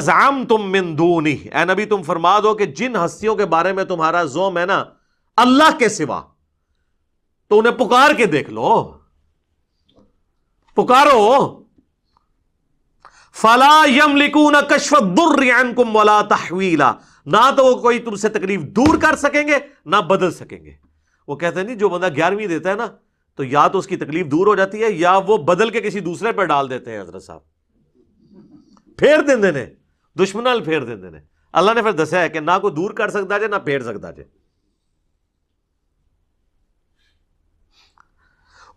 زعمتم من دونہ، اے نبی تم فرما دو کہ جن ہستیوں کے بارے میں تمہارا زوم ہے نا اللہ کے سوا، تو انہیں پکار کے دیکھ لو، پکارو. فلا یملکون کشف الضر عنکم ولا تحویلا، نہ تو وہ کوئی تم سے تکلیف دور کر سکیں گے نہ بدل سکیں گے. وہ کہتے ہیں نہیں جو بندہ 11ویں دیتا ہے نا تو یا تو اس کی تکلیف دور ہو جاتی ہے یا وہ بدل کے کسی دوسرے پر ڈال دیتے ہیں. حضرت صاحب پھیر دیندے نے دشمن نال پھیر دیندے نے. اللہ نے پھر دسیا ہے کہ نہ کوئی دور کر سکتا جے نہ پھیر سکتا جے.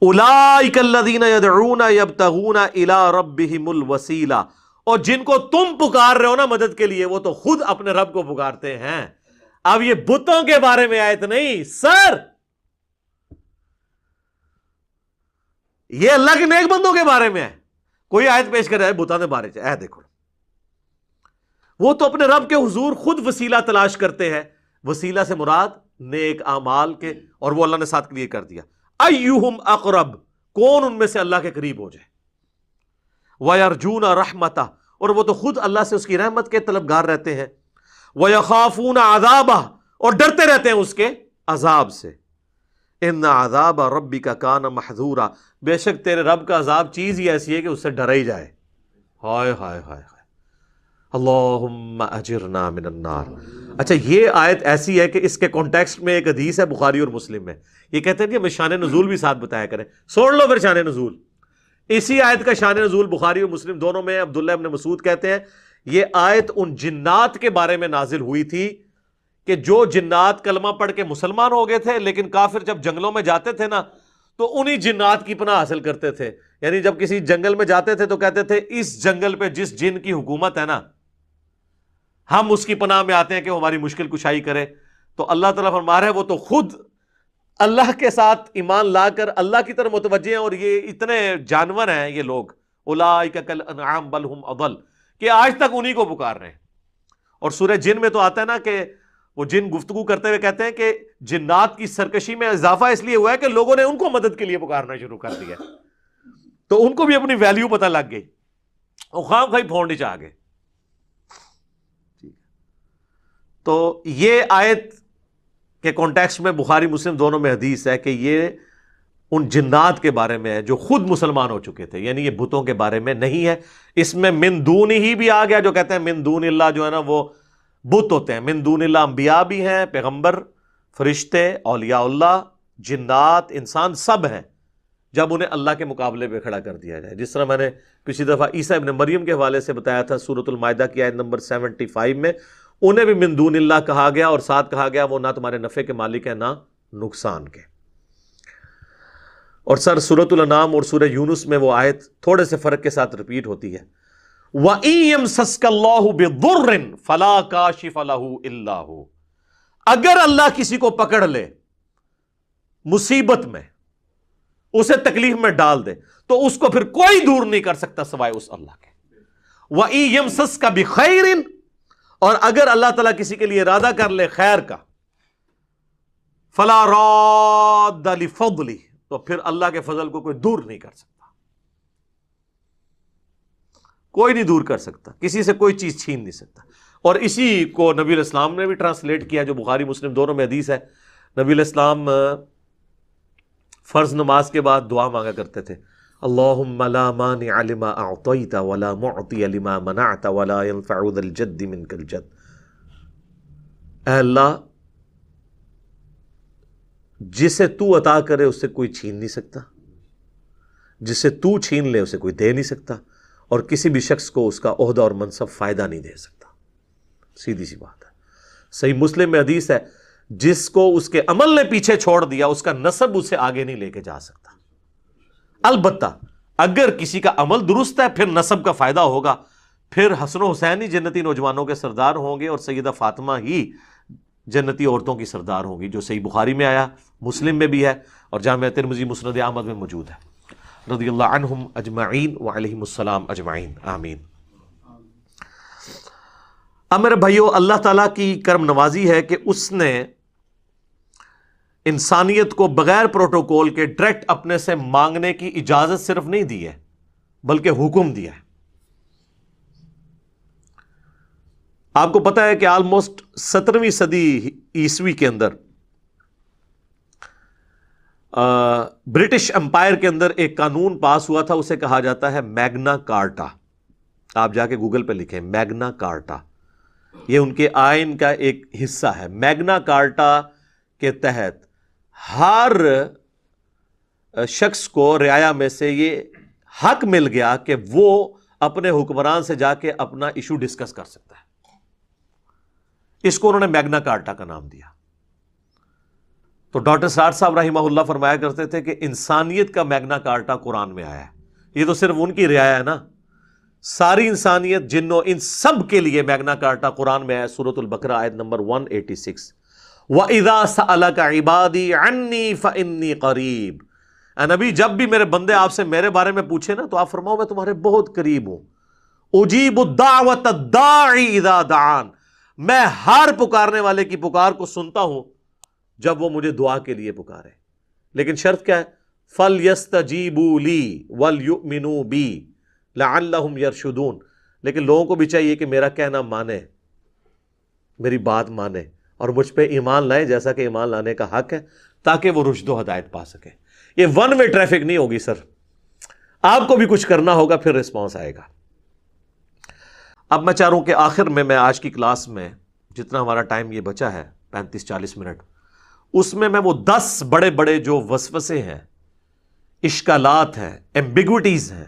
اولئک الذین یدعون یبتغون الی ربہم الوسیلہ، اور جن کو تم پکار رہے ہو نا مدد کے لیے وہ تو خود اپنے رب کو پکارتے ہیں. اب یہ بتوں کے بارے میں آیت نہیں سر، یہ اللہ کے نیک بندوں کے بارے میں ہے. کوئی آیت پیش کر رہا ہے بتوں کے بارے میں، دیکھو وہ تو اپنے رب کے حضور خود وسیلہ تلاش کرتے ہیں. وسیلہ سے مراد نیک اعمال کے، اور وہ اللہ نے ساتھ کلیئر کر دیا ایہم اقرب، کون ان میں سے اللہ کے قریب ہو جائے. وَيَرْجُونَ رَحْمَتَهُ، اور وہ تو خود اللہ سے اس کی رحمت کے طلبگار رہتے ہیں. وَيَخَافُونَ عَذَابَهُ، اور ڈرتے رہتے ہیں اس کے عذاب سے. إِنَّ عَذَابَ رَبِّكَ كَانَ مَحْذُورًا، بے شک تیرے رب کا عذاب چیز ہی ایسی ہے کہ اس سے ڈرا ہی جائے. ہائے ہائے ہائے ہائے، اللہم اجرنا من النار. اچھا یہ آیت ایسی ہے کہ اس کے کانٹیکسٹ میں ایک حدیث ہے بخاری اور مسلم میں. یہ کہتے ہیں کہ ہمیں شان نزول بھی ساتھ بتایا کریں. سوڑ لو پھر شان نزول. اسی آیت کا شان نزول بخاری اور مسلم دونوں میں عبداللہ ابن مسعود کہتے ہیں یہ آیت ان جنات کے بارے میں نازل ہوئی تھی کہ جو جنات کلمہ پڑھ کے مسلمان ہو گئے تھے لیکن کافر جب جنگلوں میں جاتے تھے نا تو انہی جنات کی پناہ حاصل کرتے تھے. یعنی جب کسی جنگل میں جاتے تھے تو کہتے تھے اس جنگل پہ جس جن کی حکومت ہے نا ہم اس کی پناہ میں آتے ہیں کہ وہ ہماری مشکل کشائی کرے. تو اللہ تعالیٰ فرما رہا ہے وہ تو خود اللہ کے ساتھ ایمان لا کر اللہ کی طرف متوجہ ہیں، اور یہ اتنے جانور ہیں یہ لوگ، اولئک کالانعام بل ہم اضل، کہ آج تک انہی کو پکار رہے ہیں. اور سورہ جن میں تو آتا ہے نا کہ وہ جن گفتگو کرتے ہوئے کہتے ہیں کہ جنات کی سرکشی میں اضافہ اس لیے ہوا ہے کہ لوگوں نے ان کو مدد کے لیے پکارنا شروع کر دیا، تو ان کو بھی اپنی ویلیو پتہ لگ گئی، وہ خواہ خواہ پھونڈ چاہ گئے. تو یہ آیت کے کانٹیکسٹ میں بخاری مسلم دونوں میں حدیث ہے کہ یہ ان جنات کے بارے میں ہے جو خود مسلمان ہو چکے تھے، یعنی یہ بتوں کے بارے میں نہیں ہے. اس میں من دون ہی بھی آ گیا، جو کہتے ہیں من دون اللہ جو ہے نا وہ بت ہوتے ہیں. من دون اللہ انبیاء بھی ہیں، پیغمبر، فرشتے، اولیاء اللہ، جنات، انسان سب ہیں جب انہیں اللہ کے مقابلے پہ کھڑا کر دیا جائے. جس طرح میں نے پچھلی دفعہ عیسیٰ ابن مریم کے حوالے سے بتایا تھا سورۃ المائدہ کی آیت نمبر 75 میں، انہیں بھی من دون اللہ کہا گیا اور ساتھ کہا گیا وہ نہ تمہارے نفع کے مالک ہیں نہ نقصان کے. اور سر سورۃ الانعام اور سورہ یونس میں وہ آیت تھوڑے سے فرق کے ساتھ ریپیٹ ہوتی ہے، وَإِن يَمْسَسْكَ اللَّهُ بِضُرٍّ فَلَا كَاشِفَ لَهُ إِلَّا هُوَ، اگر اللہ کسی کو پکڑ لے مصیبت میں، اسے تکلیف میں ڈال دے تو اس کو پھر کوئی دور نہیں کر سکتا سوائے اس اللہ کے. وَإِن يَمْسَسْكَ بِخَيْرٍ، اور اگر اللہ تعالیٰ کسی کے لیے ارادہ کر لے خیر کا، فَلَا رَادَّ لِفَضْلِهِ، تو پھر اللہ کے فضل کو کوئی دور نہیں کر سکتا، کوئی نہیں دور کر سکتا، کسی سے کوئی چیز چھین نہیں سکتا. اور اسی کو نبی علیہ السلام نے بھی ٹرانسلیٹ کیا جو بخاری مسلم دونوں میں حدیث ہے. نبی علیہ السلام فرض نماز کے بعد دعا مانگا کرتے تھے، اللہم لا مانع لما اعطیت ولا معطی لما منعت ولا ينفع ذا الجد منک الجد. اے اللہ جسے تو عطا کرے اسے کوئی چھین نہیں سکتا، جسے تو چھین لے اسے کوئی دے نہیں سکتا، اور کسی بھی شخص کو اس کا عہدہ اور منصب فائدہ نہیں دے سکتا. سیدھی سی بات ہے. صحیح مسلم میں حدیث ہے، جس کو اس کے عمل نے پیچھے چھوڑ دیا اس کا نسب اسے آگے نہیں لے کے جا سکتا. البتہ اگر کسی کا عمل درست ہے پھر نسب کا فائدہ ہوگا، پھر حسن و حسین ہی جنتی نوجوانوں کے سردار ہوں گے اور سیدہ فاطمہ ہی جنتی عورتوں کی سردار ہوں گی، جو صحیح بخاری میں آیا، مسلم میں بھی ہے اور جامعہ ترمذی مسند احمد میں موجود ہے. رضی اللہ عنہم اجمعین وعلیہم السلام اجمعین، آمین. اب میرے بھائیو، اللہ تعالیٰ کی کرم نوازی ہے کہ اس نے انسانیت کو بغیر پروٹوکول کے ڈائریکٹ اپنے سے مانگنے کی اجازت صرف نہیں دی ہے بلکہ حکم دیا ہے. آپ کو پتا ہے کہ آلموسٹ 17ویں صدی عیسوی کے اندر برٹش امپائر کے اندر ایک قانون پاس ہوا تھا، اسے کہا جاتا ہے میگنا کارٹا. آپ جا کے گوگل پہ لکھیں میگنا کارٹا. یہ ان کے آئین کا ایک حصہ ہے. میگنا کارٹا کے تحت ہر شخص کو رعایا میں سے یہ حق مل گیا کہ وہ اپنے حکمران سے جا کے اپنا ایشو ڈسکس کر سکتا ہے. اس کو انہوں نے میگنا کارٹا کا نام دیا. تو ڈاکٹر سراج صاحب رحمہ اللہ فرمایا کرتے تھے کہ انسانیت کا میگنا کارٹا قرآن میں آیا ہے. یہ تو صرف ان کی رعایا ہے نا، ساری انسانیت جن و ان سب کے لیے میگنا کارٹا قرآن میں آیا. سورۃ البقرہ آیت نمبر 186 وَإِذَا سَأَلَكَ عِبَادِي عَنِّي فَإِنِّي قَرِيبٌ. اے نبی، جب بھی میرے بندے آپ سے میرے بارے میں پوچھے نا تو آپ فرماؤ میں تمہارے بہت قریب ہوں. اجیب الدعوۃ الداعی اذا دعان. میں ہر پکارنے والے کی پکار کو سنتا ہوں جب وہ مجھے دعا کے لیے پکارے. لیکن شرط کیا ہے؟ فَلْيَسْتَجِيبُوا لِي وَلْيُؤْمِنُوا بِي لَعَلَّهُمْ يَرْشُدُونَ. لیکن لوگوں کو بھی چاہیے کہ میرا کہنا مانے، میری بات مانے اور مجھ پہ ایمان لائے جیسا کہ ایمان لانے کا حق ہے، تاکہ وہ رشد و ہدایت پا سکے. یہ ون وے ٹریفک نہیں ہوگی سر، آپ کو بھی کچھ کرنا ہوگا، پھر رسپانس آئے گا. اب میں چاہ رہا ہوں کہ آخر میں آج کی کلاس میں جتنا ہمارا ٹائم یہ بچا ہے 35-40 منٹ، اس میں وہ 10 بڑے بڑے جو وسوسے ہیں، اشکالات ہیں، ایمبیگوٹیز ہیں،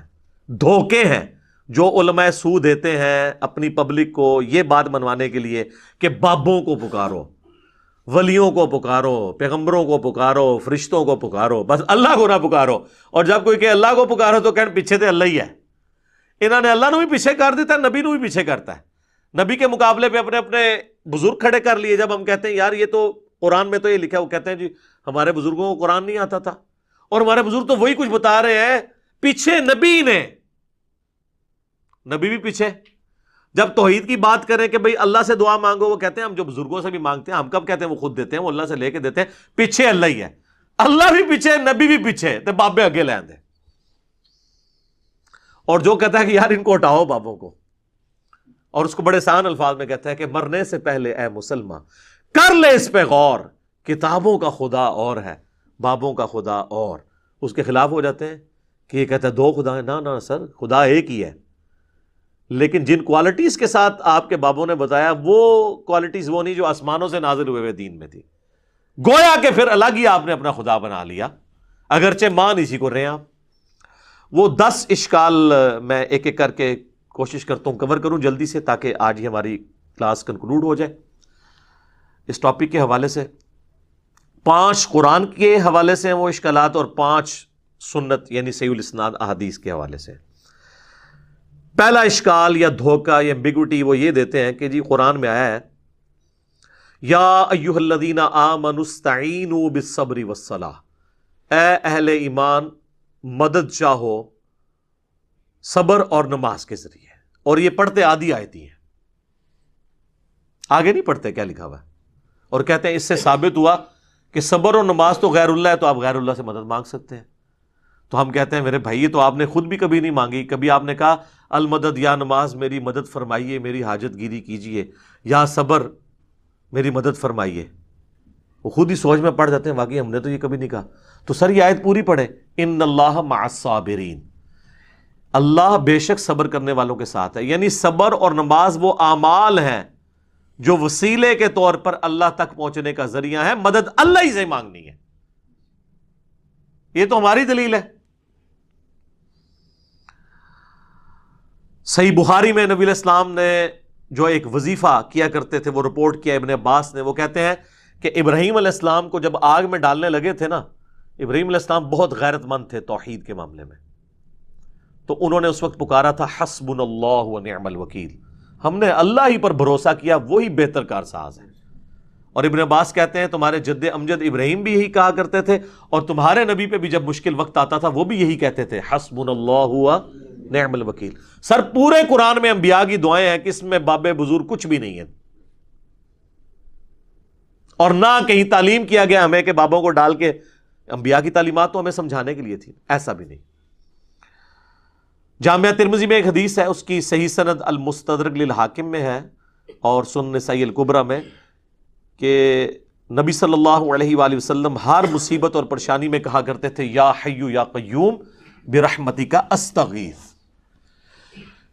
دھوکے ہیں جو علماء سو دیتے ہیں اپنی پبلک کو یہ بات منوانے کے لیے کہ بابوں کو پکارو، ولیوں کو پکارو، پیغمبروں کو پکارو، فرشتوں کو پکارو، بس اللہ کو نہ پکارو. اور جب کوئی کہ اللہ کو پکارو تو کہنے پیچھے تو اللہ ہی ہے. انہوں نے اللہ نو بھی پیچھے کر دیتا ہے، نبی نو بھی پیچھے کرتا ہے. نبی کے مقابلے پہ اپنے اپنے بزرگ کھڑے کر لیے. جب ہم کہتے ہیں یار یہ تو قرآن میں تو یہ لکھا ہے، وہ کہتے ہیں جی ہمارے بزرگوں کو قرآن نہیں آتا تھا، اور ہمارے بزرگ تو وہی کچھ بتا رہے ہیں، پیچھے نبی نے، نبی بھی پیچھے. جب توحید کی بات کریں کہ بھئی اللہ سے دعا مانگو، وہ کہتے ہیں ہم جو بزرگوں سے بھی مانگتے ہیں. ہم کب کہتے ہیں وہ خود دیتے ہیں، وہ اللہ سے لے کے دیتے ہیں. پیچھے اللہ ہی ہے، اللہ بھی پیچھے، نبی بھی پیچھے، تے بابے اگے لے آندے. اور جو کہتا ہے کہ یار ان کو ہٹاؤ بابوں کو، اور اس کو بڑے آسان الفاظ میں کہتا ہے کہ مرنے سے پہلے اے مسلمان کر لے اس پہ غور، کتابوں کا خدا اور ہے، بابوں کا خدا اور. اس کے خلاف ہو جاتے ہیں کہ یہ کہتا ہے 2 خدا ہیں. نہ سر، خدا ایک ہی ہے، لیکن جن کوالٹیز کے ساتھ آپ کے بابوں نے بتایا وہ کوالٹیز وہ نہیں جو آسمانوں سے نازل ہوئے دین میں تھی. گویا کہ پھر الگ ہی آپ نے اپنا خدا بنا لیا، اگرچہ مان اسی کو رہے ہیں آپ. وہ 10 اشکال میں ایک ایک کر کے کوشش کرتا ہوں کور کروں جلدی سے، تاکہ آج ہی ہماری کلاس کنکلوڈ ہو جائے اس ٹاپک کے حوالے سے. 5 قرآن کے حوالے سے ہیں وہ اشکالات، اور 5 سنت یعنی صحیح الاسناد احادیث کے حوالے سے. پہلا اشکال یا دھوکہ یا ایمبیگوٹی وہ یہ دیتے ہیں کہ جی قرآن میں آیا ہے یا ایھا الذین آمنوا استعینوا بالصبر والصلاۃ، اے اہل ایمان مدد چاہو صبر اور نماز کے ذریعے. اور یہ پڑھتے آدھی آیتی ہیں، آگے نہیں پڑھتے کیا لکھا ہوا ہے، اور کہتے ہیں اس سے ثابت ہوا کہ صبر اور نماز تو غیر اللہ ہے، تو آپ غیر اللہ سے مدد مانگ سکتے ہیں. تو ہم کہتے ہیں میرے بھائی یہ تو آپ نے خود بھی کبھی نہیں مانگی. کبھی آپ نے کہا المدد یا نماز میری مدد فرمائیے، میری حاجت گیری کیجئے، یا صبر میری مدد فرمائیے. وہ خود ہی سوچ میں پڑ جاتے ہیں واقعی ہم نے تو یہ کبھی نہیں کہا. تو سر یہ آیت پوری پڑھے، ان اللہ مع الصابرین، اللہ بے شک صبر کرنے والوں کے ساتھ ہے. یعنی صبر اور نماز وہ اعمال ہیں جو وسیلے کے طور پر اللہ تک پہنچنے کا ذریعہ ہے، مدد اللہ ہی سے مانگنی ہے. یہ تو ہماری دلیل ہے. صحیح بخاری میں نبی علیہ السلام نے جو ایک وظیفہ کیا کرتے تھے وہ رپورٹ کیا ابن عباس نے. وہ کہتے ہیں کہ ابراہیم علیہ السلام کو جب آگ میں ڈالنے لگے تھے نا، ابراہیم علیہ السلام بہت غیرت مند تھے توحید کے معاملے میں، تو انہوں نے اس وقت پکارا تھا حسبنا اللہ ونعم الوکیل، ہم نے اللہ ہی پر بھروسہ کیا، وہی بہتر کارساز ہے. اور ابن عباس کہتے ہیں تمہارے جد امجد ابراہیم بھی یہی کہا کرتے تھے، اور تمہارے نبی پہ بھی جب مشکل وقت آتا تھا وہ بھی یہی کہتے تھے حسبنا اللہ ونعم الوکیل. سر پورے قرآن میں انبیاء کی دعائیں ہیں کہ اس میں باب بزرگ کچھ بھی نہیں ہے، اور نہ کہیں تعلیم کیا گیا ہمیں کہ بابوں کو ڈال کے. انبیاء کی تعلیمات تو ہمیں سمجھانے کے لیے تھی، ایسا بھی نہیں. جامعہ ترمذی میں ایک حدیث ہے، اس کی صحیح سند المستدرک للحاکم میں ہے، اور سنن نسائی الکبریٰ میں کہ نبی صلی اللہ علیہ وآلہ وسلم ہر مصیبت اور پریشانی میں کہا کرتے تھے یا حی یا قیوم برحمتک استغیث،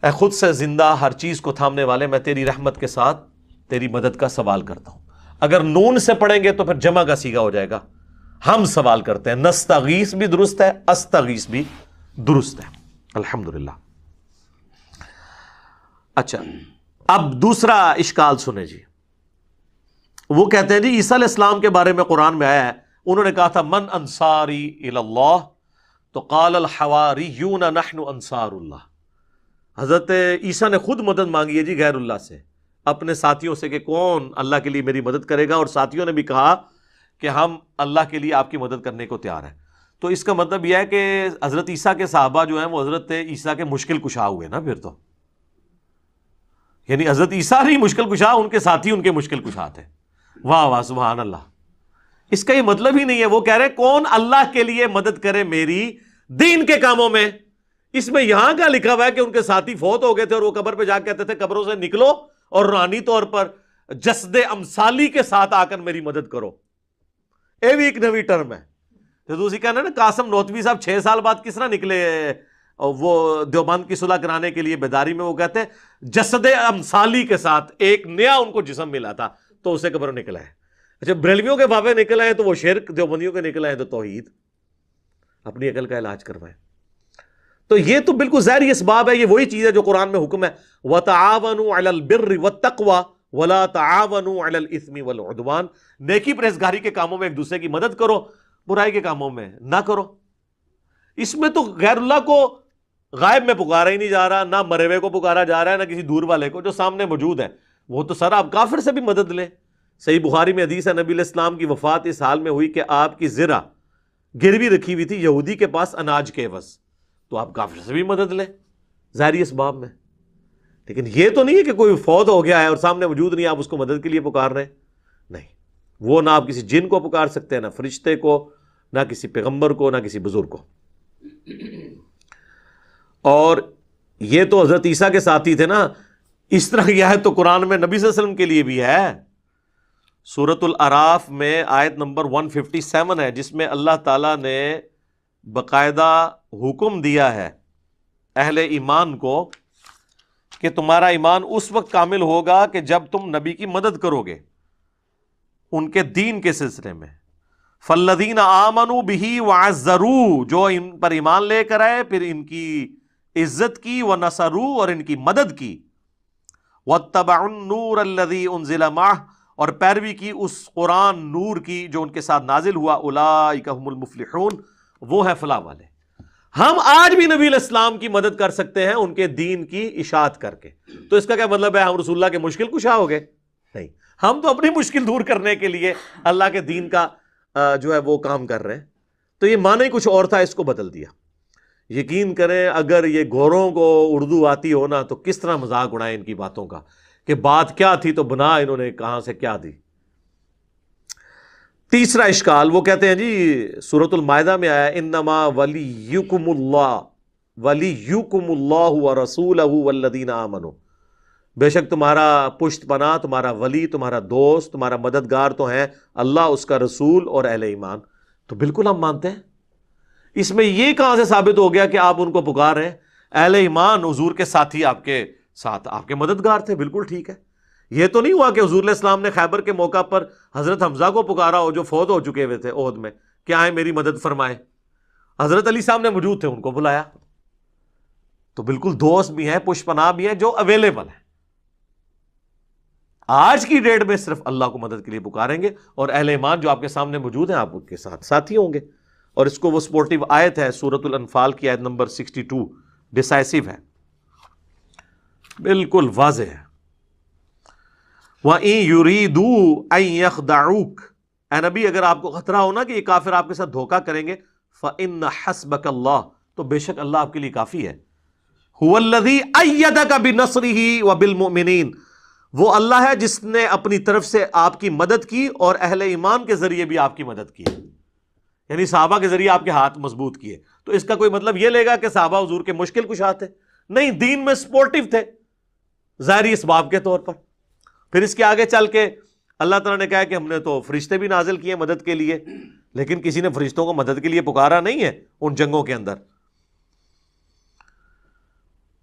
اے خود سے زندہ ہر چیز کو تھامنے والے، میں تیری رحمت کے ساتھ تیری مدد کا سوال کرتا ہوں۔ اگر نون سے پڑھیں گے تو پھر جمع کا صیغہ ہو جائے گا، ہم سوال کرتے ہیں۔ نستغیث بھی درست ہے، استغیث بھی درست ہے، الحمدللہ۔ اچھا، اب دوسرا اشکال سنیں جی۔ وہ کہتے ہیں جی عیسیٰ علیہ السلام کے بارے میں قرآن میں آیا ہے، انہوں نے کہا تھا من انصاری الی اللہ، تو قال الحواریون نحن انصار اللہ۔ حضرت عیسیٰ نے خود مدد مانگی ہے جی غیر اللہ سے، اپنے ساتھیوں سے کہ کون اللہ کے لیے میری مدد کرے گا، اور ساتھیوں نے بھی کہا کہ ہم اللہ کے لیے آپ کی مدد کرنے کو تیار ہیں۔ تو اس کا مطلب یہ ہے کہ حضرت عیسیٰ کے صحابہ جو ہیں وہ حضرت عیسیٰ کے مشکل کشا ہوئے نا پھر تو، یعنی حضرت عیسیٰ نہیں مشکل کشا، ان کے ساتھی ان کے مشکل کشا تھے۔ واہ واہ سبحان اللہ۔ اس کا یہ مطلب ہی نہیں ہے، وہ کہہ رہے کون اللہ کے لیے مدد کرے میری دین کے کاموں میں۔ اس میں یہاں کا لکھا ہوا ہے کہ ان کے ساتھی فوت ہو گئے تھے اور وہ قبر پہ جا کے کہتے تھے قبروں سے نکلو اور روحانی طور پر جسد امثالی کے ساتھ آ کر میری مدد کرو۔ یہ بھی ایک نوی ٹرم ہے۔ تو دوسری کہنا نا قاسم نوتوی صاحب 6 سال بعد کس طرح نکلے وہ دیوبند کی صلح کرانے کے لیے بیداری میں، وہ کہتے ہیں جسد امثالی کے ساتھ ایک نیا ان کو جسم ملا تھا تو اسے قبر نکلا ہے۔ اچھا، بریلویوں کے بابے نکل آئے تو وہ شرک، دیوبندیوں کے نکل آئے تو توحید۔ اپنی عقل کا علاج کروائیں۔ تو یہ تو بالکل ظاہری اسباب ہے، یہ وہی چیز ہے جو قرآن میں حکم ہے وَتَعَاوَنُوا عَلَى الْبِرِّ وَالتَّقْوَى وَلَا تَعَاوَنُوا عَلَى الْإِثْمِ وَالْعُدْوَانِ، نیکی پرہیزگاری کے کاموں میں ایک دوسرے کی مدد کرو، برائی کے کاموں میں نہ کرو۔ اس میں تو غیر اللہ کو غائب میں پکارا ہی نہیں جا رہا، نہ مرے ہوئے کو پکارا جا رہا ہے، نہ کسی دور والے کو، جو سامنے موجود ہے وہ تو سر آپ کافر سے بھی مدد لیں۔ صحیح بخاری میں حدیث ہے نبی علیہ السلام کی وفات اس حال میں ہوئی کہ آپ کی زرہ گروی رکھی ہوئی تھی یہودی کے پاس اناج کے عوض، تو آپ کافر سے بھی مدد لیں ظاہری اسباب میں۔ لیکن یہ تو نہیں ہے کہ کوئی فوت ہو گیا ہے اور سامنے موجود نہیں، آپ اس کو مدد کے لیے پکار رہے ہیں، نہیں، وہ نہ آپ کسی جن کو پکار سکتے ہیں، نہ فرشتے کو، نہ کسی پیغمبر کو، نہ کسی بزرگ کو۔ اور یہ تو حضرت عیسیٰ کے ساتھی تھے نا، اس طرح کی آیت تو قرآن میں نبی صلی اللہ علیہ وسلم کے لیے بھی ہے۔ سورۃ الاعراف میں آیت نمبر 157 ہے، جس میں اللہ تعالیٰ نے باقاعدہ حکم دیا ہے اہل ایمان کو کہ تمہارا ایمان اس وقت کامل ہوگا کہ جب تم نبی کی مدد کرو گے ان کے دین کے سلسلے میں۔ فَالَّذِينَ آمَنُوا بِهِ وَعَزَّرُوا، جو ان پر ایمان لے کر آئے پھر ان کی عزت کی، وَنَصَرُوا، اور ان کی مدد کی، وَاتَّبَعُوا النُّورَ الَّذِي أُنزِلَ مَعَهُ، اور پیروی کی اس قرآن نور کی جو ان کے ساتھ نازل ہوا، اولئک هم المفلحون، وہ ہے فلاح والے۔ ہم آج بھی نبی علیہ السلام کی مدد کر سکتے ہیں ان کے دین کی اشاعت کر کے۔ تو اس کا کیا مطلب ہے ہم رسول اللہ کے مشکل کشا ہو گئے؟ نہیں، ہم تو اپنی مشکل دور کرنے کے لیے اللہ کے دین کا جو ہے وہ کام کر رہے ہیں۔ تو یہ معنی کچھ اور تھا، اس کو بدل دیا۔ یقین کریں اگر یہ گوروں کو اردو آتی ہو نا تو کس طرح مذاق اڑائے ان کی باتوں کا کہ بات کیا تھی تو بنا انہوں نے کہاں سے کیا دی۔ تیسرا اشکال، وہ کہتے ہیں جی سورۃ المائدہ میں آیا انما ولیکم اللہ ورسولہ والذین آمنوا، بے شک تمہارا پشت پناہ، تمہارا ولی، تمہارا دوست، تمہارا مددگار تو ہیں اللہ، اس کا رسول اور اہل ایمان۔ تو بالکل ہم مانتے ہیں۔ اس میں یہ کہاں سے ثابت ہو گیا کہ آپ ان کو پکار رہے ہیں؟ اہل ایمان حضور کے ساتھی آپ کے ساتھ، آپ کے مددگار تھے، بالکل ٹھیک ہے۔ یہ تو نہیں ہوا کہ حضور علیہ السلام نے خیبر کے موقع پر حضرت حمزہ کو پکارا ہو جو فوت ہو چکے ہوئے تھے احد میں کہ آئیں میری مدد فرمائے۔ حضرت علی صاحب نے موجود تھے، ان کو بلایا۔ تو بالکل دوست بھی ہیں، پشت پناہ بھی ہیں جو اویلیبل ہیں۔ آج کی ڈیٹ میں صرف اللہ کو مدد کے لیے پکاریں گے، اور اہل ایمان جو آپ کے سامنے موجود ہیں آپ ان کے ساتھ ساتھی ہوں گے۔ اور اس کو وہ سپورٹیو آیت ہے سورۃ الانفال کی آیت نمبر 62، ڈیسائسو ہے، بالکل واضح ہے۔ وَإِن يُرِيدُوا أَن يَخْدَعُوكَ، اے نبی اگر آپ کو خطرہ ہو نا کہ یہ کافر آپ کے ساتھ دھوکہ کریں گے، فَإِنَّ حَسْبَكَ اللَّهُ، تو بے شک اللہ آپ کے لیے کافی ہے۔ هُوَ الَّذِي أَيَّدَكَ بِنَصْرِهِ وَبِالْمُؤْمِنِينَ، وہ اللہ ہے جس نے اپنی طرف سے آپ کی مدد کی اور اہل ایمان کے ذریعے بھی آپ کی مدد کی، یعنی صحابہ کے ذریعے آپ کے ہاتھ مضبوط کیے۔ تو اس کا کوئی مطلب یہ لے گا کہ صحابہ حضور کے مشکل کشا تھے؟ نہیں، دین میں سپورٹیو تھے ظاہری اسباب کے طور پر۔ پھر اس کے آگے چل کے اللہ تعالیٰ نے کہا کہ ہم نے تو فرشتے بھی نازل کیے مدد کے لیے، لیکن کسی نے فرشتوں کو مدد کے لیے پکارا نہیں ہے ان جنگوں کے اندر۔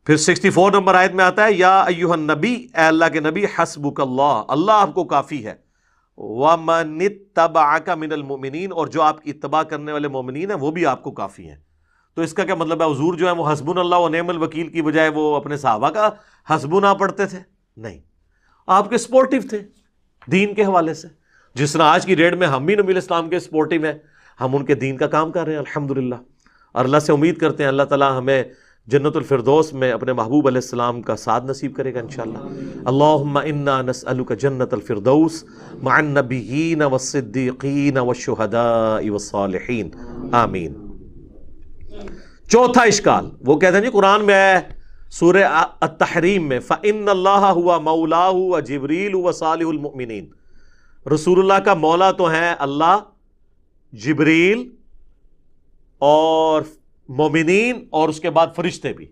پھر 64 نمبر آیت میں آتا ہے یا ایھا النبی، اے اللہ کے نبی، حسبک اللہ، اللہ آپ کو کافی ہے، ومن اتبعک من المؤمنین، اور جو آپ کی اتباع کرنے والے مومنین ہیں وہ بھی آپ کو کافی ہیں۔ تو اس کا کیا مطلب ہے؟ حضور جو ہے وہ حسبنا اللہ و نعم الوکیل کی بجائے وہ اپنے صحابہ کا حسبنا پڑھتے تھے؟ نہیں، آپ کے سپورٹیو تھے دین کے حوالے سے، جس طرح آج کی ڈیٹ میں ہم بھی نبی علیہ السلام کے سپورٹیو ہیں، ہم ان کے دین کا کام کر رہے ہیں الحمدللہ، اور اللہ سے امید کرتے ہیں اللہ تعالیٰ ہمیں جنت الفردوس میں اپنے محبوب علیہ السلام کا ساتھ نصیب کرے گا انشاءاللہ۔ اللہم انا نسألک جنت الفردوس مع النبیین والصدیقین والشہداء والصالحین، آمین۔ چوتھا اشکال، وہ کہتے ہیں جی قرآن میں ہے سورہ التحریم میں فَإِنَّ اللَّهَ هُوَ مَوْلَاهُ وَجِبْرِيلُ وَصَالِحُ الْمُؤْمِنِينَ، رسول اللہ کا مولا تو ہیں اللہ، جبریل اور مومنین، اور اس کے بعد فرشتے بھی۔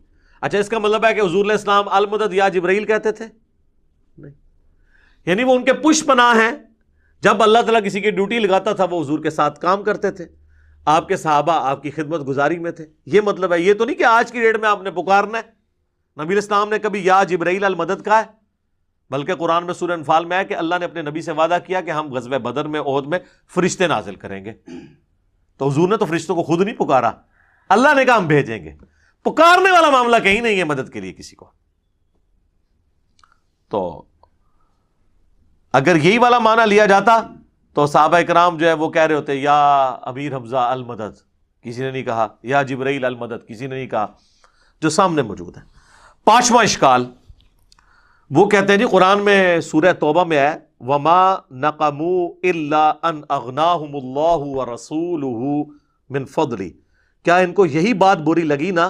اچھا، اس کا مطلب ہے کہ حضور علیہ السلام المدد یا جبرائیل کہتے تھے؟ نہیں، یعنی وہ ان کے پش پناہ ہیں، جب اللہ تعالیٰ کسی کی ڈیوٹی لگاتا تھا وہ حضور کے ساتھ کام کرتے تھے، آپ کے صحابہ آپ کی خدمت گزاری میں تھے، یہ مطلب ہے۔ یہ تو نہیں کہ آج کی ڈیٹ میں آپ نے پکارنا ہے، نبی علیہ السلام نے کبھی یا جبرائیل المدد کہا ہے، بلکہ قرآن میں سورہ انفال میں ہے کہ اللہ نے اپنے نبی سے وعدہ کیا کہ ہم غزوہ بدر میں، احد میں فرشتے نازل کریں گے، تو حضور نے تو فرشتوں کو خود نہیں پکارا، اللہ نے کہا ہم بھیجیں گے۔ پکارنے والا معاملہ کہیں نہیں ہے مدد کے لیے کسی کو۔ تو اگر یہی والا معنی لیا جاتا تو صحابہ کرام جو ہے وہ کہہ رہے ہوتے یا امیر حمزہ المدد، کسی نے نہیں کہا، یا جبرائیل المدد کسی نے نہیں کہا، جو سامنے موجود ہے۔ پانچواں اشکال، وہ کہتے ہیں جی قرآن میں سورہ توبہ میں ہے وَمَا نَقَمُوا إِلَّا أَنْ أَغْنَاهُمُ اللَّهُ وَرَسُولُهُ مِنْ فَضْلِهِ، کیا ان کو یہی بات بری لگی نا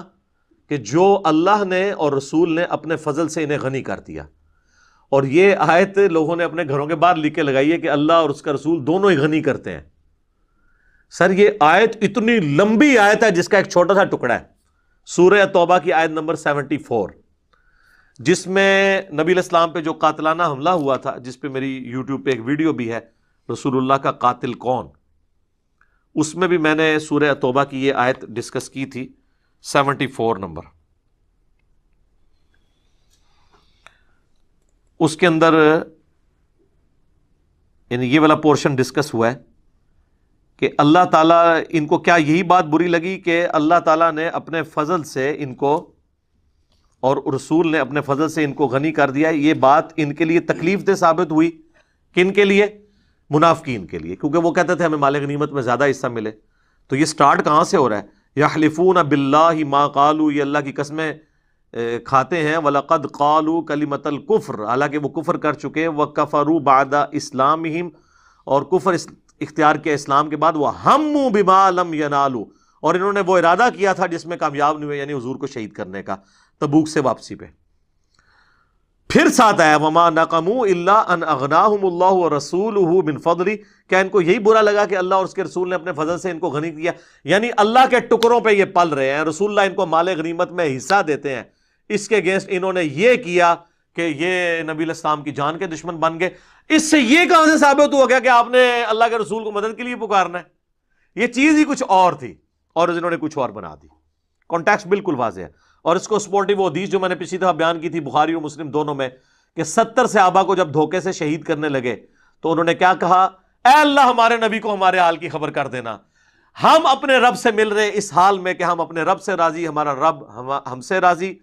کہ جو اللہ نے اور رسول نے اپنے فضل سے انہیں غنی کر دیا؟ اور یہ آیت لوگوں نے اپنے گھروں کے باہر لکھ کے لگائی ہے کہ اللہ اور اس کا رسول دونوں ہی غنی کرتے ہیں۔ سر یہ آیت اتنی لمبی آیت ہے جس کا ایک چھوٹا سا ٹکڑا ہے، سورہ توبہ کی آیت نمبر 74، جس میں نبی علیہ السلام پہ جو قاتلانہ حملہ ہوا تھا، جس پہ میری یوٹیوب پہ ایک ویڈیو بھی ہے، رسول اللہ کا قاتل کون، اس میں بھی میں نے سورہ توبہ کی یہ آیت ڈسکس کی تھی، 74 نمبر۔ اس کے اندر یعنی یہ والا پورشن ڈسکس ہوا ہے کہ اللہ تعالیٰ ان کو کیا یہی بات بری لگی کہ اللہ تعالیٰ نے اپنے فضل سے ان کو اور رسول نے اپنے فضل سے ان کو غنی کر دیا۔ یہ بات ان کے لیے تکلیف دہ ثابت ہوئی، کن کے لیے؟ منافقین کے لیے، کیونکہ وہ کہتے تھے ہمیں مال غنیمت میں زیادہ حصہ ملے۔ تو یہ سٹارٹ کہاں سے ہو رہا ہے؟ یحلفون باللہ ما قالوا، یہ اللہ کی قسمیں کھاتے ہیں، وَلَقَدْ قَالُوا كَلِمَةَ الْكُفْرِ، حالانکہ وہ کفر کر چکے، وَكَفَرُوا بَعْدَ إِسْلَامِهِمْ، اور کفر اختیار کیا اسلام کے بعد، وَهَمُّوا بِمَا لَمْ يَنَالُوا، اور انہوں نے وہ ارادہ کیا تھا جس میں کامیاب نہیں ہوئے، یعنی حضور کو شہید کرنے کا تبوک سے واپسی پہ۔ پھر ساتھ آیا وَمَا نَقَمُوا إِلَّا أَنْ أَغْنَاهُمُ اللَّهُ وَرَسُولُهُ مِنْ فَضْلِهِ، کیا ان کو یہی برا لگا کہ اللہ اور اس کے رسول نے اپنے فضل سے ان کو غنی کیا؟ یعنی اللہ کے ٹکڑوں پہ یہ پل رہے ہیں، رسول اللہ ان کو مال غنیمت میں حصہ دیتے ہیں، اس کے اگینسٹ انہوں نے یہ کیا کہ یہ نبی علیہ السلام کی جان کے دشمن بن گئے۔ اس سے یہ کہاں سے ثابت ہو گیا کہ آپ نے اللہ کے رسول کو مدد کے لیے پکارنا ہے؟ یہ چیز ہی کچھ اور تھی اور انہوں نے کچھ اور بنا دی۔ کانٹیکسٹ بالکل واضح ہے، اور اس کو سپورٹیو وہ حدیث جو میں نے پچھلی دفعہ بیان کی تھی بخاری اور مسلم دونوں میں، کہ 70 صحابہ کو جب دھوکے سے شہید کرنے لگے تو انہوں نے کیا کہا؟ اے اللہ ہمارے نبی کو ہمارے حال کی خبر کر دینا، ہم اپنے رب سے مل رہے اس حال میں کہ ہم اپنے رب سے راضی، ہمارا رب ہم سے راضی،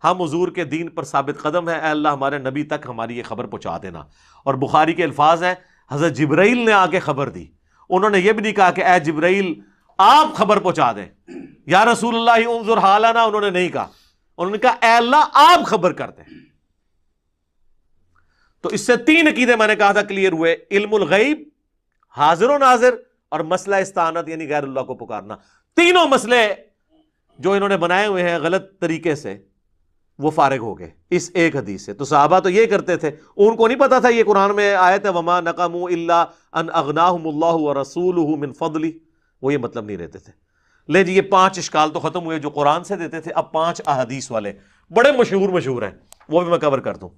ہم حضور کے دین پر ثابت قدم ہیں، اے اللہ ہمارے نبی تک ہماری یہ خبر پہنچا دینا۔ اور بخاری کے الفاظ ہیں حضرت جبرائیل نے آ کے خبر دی، انہوں نے یہ بھی نہیں کہا کہ اے جبرائیل آپ خبر پہنچا دیں، یا رسول اللہ انظر حالنا، انہوں نے نہیں کہا، انہوں نے کہا اے اللہ آپ خبر کر دیں۔ تو اس سے 3 عقیدے میں نے کہا تھا کلیئر ہوئے، علم الغیب، حاضر و ناظر، اور مسئلہ استعانت یعنی غیر اللہ کو پکارنا۔ تینوں مسئلے جو انہوں نے بنائے ہوئے ہیں غلط طریقے سے وہ فارغ ہو گئے اس ایک حدیث سے۔ تو صحابہ تو یہ کرتے تھے، ان کو نہیں پتا تھا یہ قرآن میں آیت ہے وَمَا نَقَمُوا إِلَّا أَنْ أَغْنَاهُمُ اللَّهُ وَرَسُولُهُ مِنْ فَضْلِهِ، وہ یہ مطلب نہیں رہتے تھے۔ لے جی یہ 5 اشکال تو ختم ہوئے جو قرآن سے دیتے تھے، اب 5 احادیث والے بڑے مشہور ہیں، وہ بھی میں کور کر دوں۔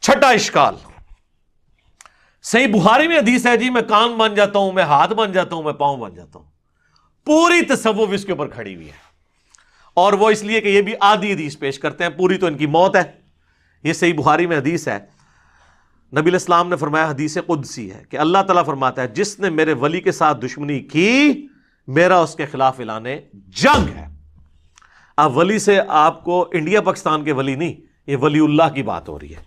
چھٹا اشکال، صحیح بخاری میں حدیث ہے جی میں کان بن جاتا ہوں، میں ہاتھ بن جاتا ہوں، میں پاؤں بن جاتا ہوں، پوری تصوف اس کے اوپر کھڑی ہوئی ہے، اور وہ اس لیے کہ یہ بھی آدھی حدیث پیش کرتے ہیں، پوری تو ان کی موت ہے۔ یہ صحیح بخاری میں حدیث ہے، نبی علیہ السلام نے فرمایا، حدیث قدسی ہے کہ اللہ تعالیٰ فرماتا ہے جس نے میرے ولی کے ساتھ دشمنی کی میرا اس کے خلاف اعلان جنگ ہے۔ اب ولی سے آپ کو انڈیا پاکستان کے ولی نہیں، یہ ولی اللہ کی بات ہو رہی ہے،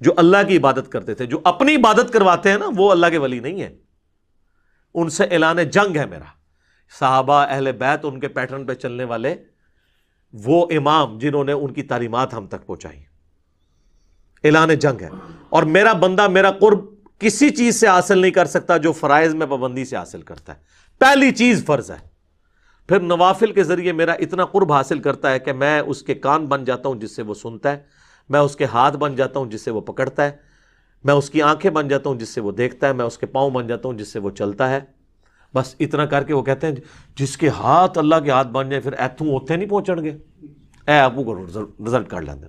جو اللہ کی عبادت کرتے تھے، جو اپنی عبادت کرواتے ہیں نا وہ اللہ کے ولی نہیں ہیں، ان سے اعلان جنگ ہے میرا۔ صحابہ اہل بیت ان کے پیٹرن پہ چلنے والے وہ امام جنہوں نے ان کی تعلیمات ہم تک پہنچائی، اعلان جنگ ہے۔ اور میرا بندہ میرا قرب کسی چیز سے حاصل نہیں کر سکتا جو فرائض میں پابندی سے حاصل کرتا ہے، پہلی چیز فرض ہے، پھر نوافل کے ذریعے میرا اتنا قرب حاصل کرتا ہے کہ میں اس کے کان بن جاتا ہوں جس سے وہ سنتا ہے، میں اس کے ہاتھ بن جاتا ہوں جس سے وہ پکڑتا ہے، میں اس کی آنکھیں بن جاتا ہوں جس سے وہ دیکھتا ہے، میں اس کے پاؤں بن جاتا ہوں جس سے وہ چلتا ہے۔ بس اتنا کر کے وہ کہتے ہیں جس کے ہاتھ اللہ کے ہاتھ بن جائے پھر ایتھوں ہوتے نہیں پہنچن گے، اے آپ کو رزلٹ کر لیندے۔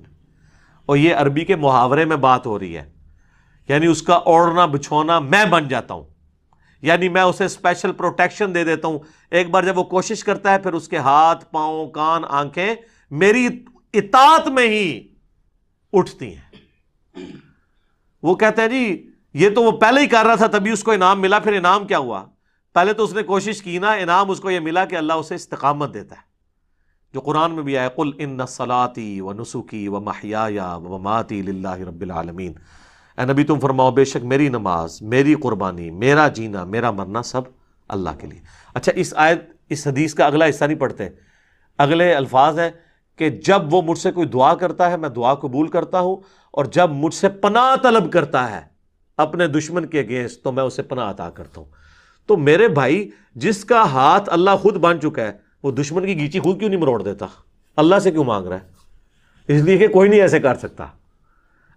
اور یہ عربی کے محاورے میں بات ہو رہی ہے، یعنی اس کا اوڑھنا بچھونا میں بن جاتا ہوں، یعنی میں اسے اسپیشل پروٹیکشن دے دیتا ہوں۔ ایک بار جب وہ کوشش کرتا ہے پھر اس کے ہاتھ پاؤں کان آنکھیں میری اطاعت میں ہی اٹھتی ہیں۔ وہ کہتے ہیں جی یہ تو وہ پہلے ہی کر رہا تھا تبھی اس کو انعام ملا، پھر انعام کیا ہوا؟ پہلے تو اس نے کوشش کی نا، انعام اس کو یہ ملا کہ اللہ اسے استقامت دیتا ہے، جو قرآن میں بھی آیا قل ان صلاتی و نسکی و محیای و مماتی للہ رب العالمین، اے نبی تم فرماؤ بے شک میری نماز، میری قربانی، میرا جینا، میرا مرنا سب اللہ کے لیے۔ اچھا اس آیت اس حدیث کا اگلا حصہ نہیں پڑھتے، اگلے الفاظ ہیں کہ جب وہ مجھ سے کوئی دعا کرتا ہے میں دعا قبول کرتا ہوں، اور جب مجھ سے پناہ طلب کرتا ہے اپنے دشمن کے اگینسٹ تو میں اسے پناہ عطا کرتا ہوں۔ تو میرے بھائی جس کا ہاتھ اللہ خود بن چکا ہے وہ دشمن کی گیچی خود کیوں نہیں مروڑ دیتا؟ اللہ سے کیوں مانگ رہا ہے؟ اس لیے کہ کوئی نہیں ایسے کر سکتا،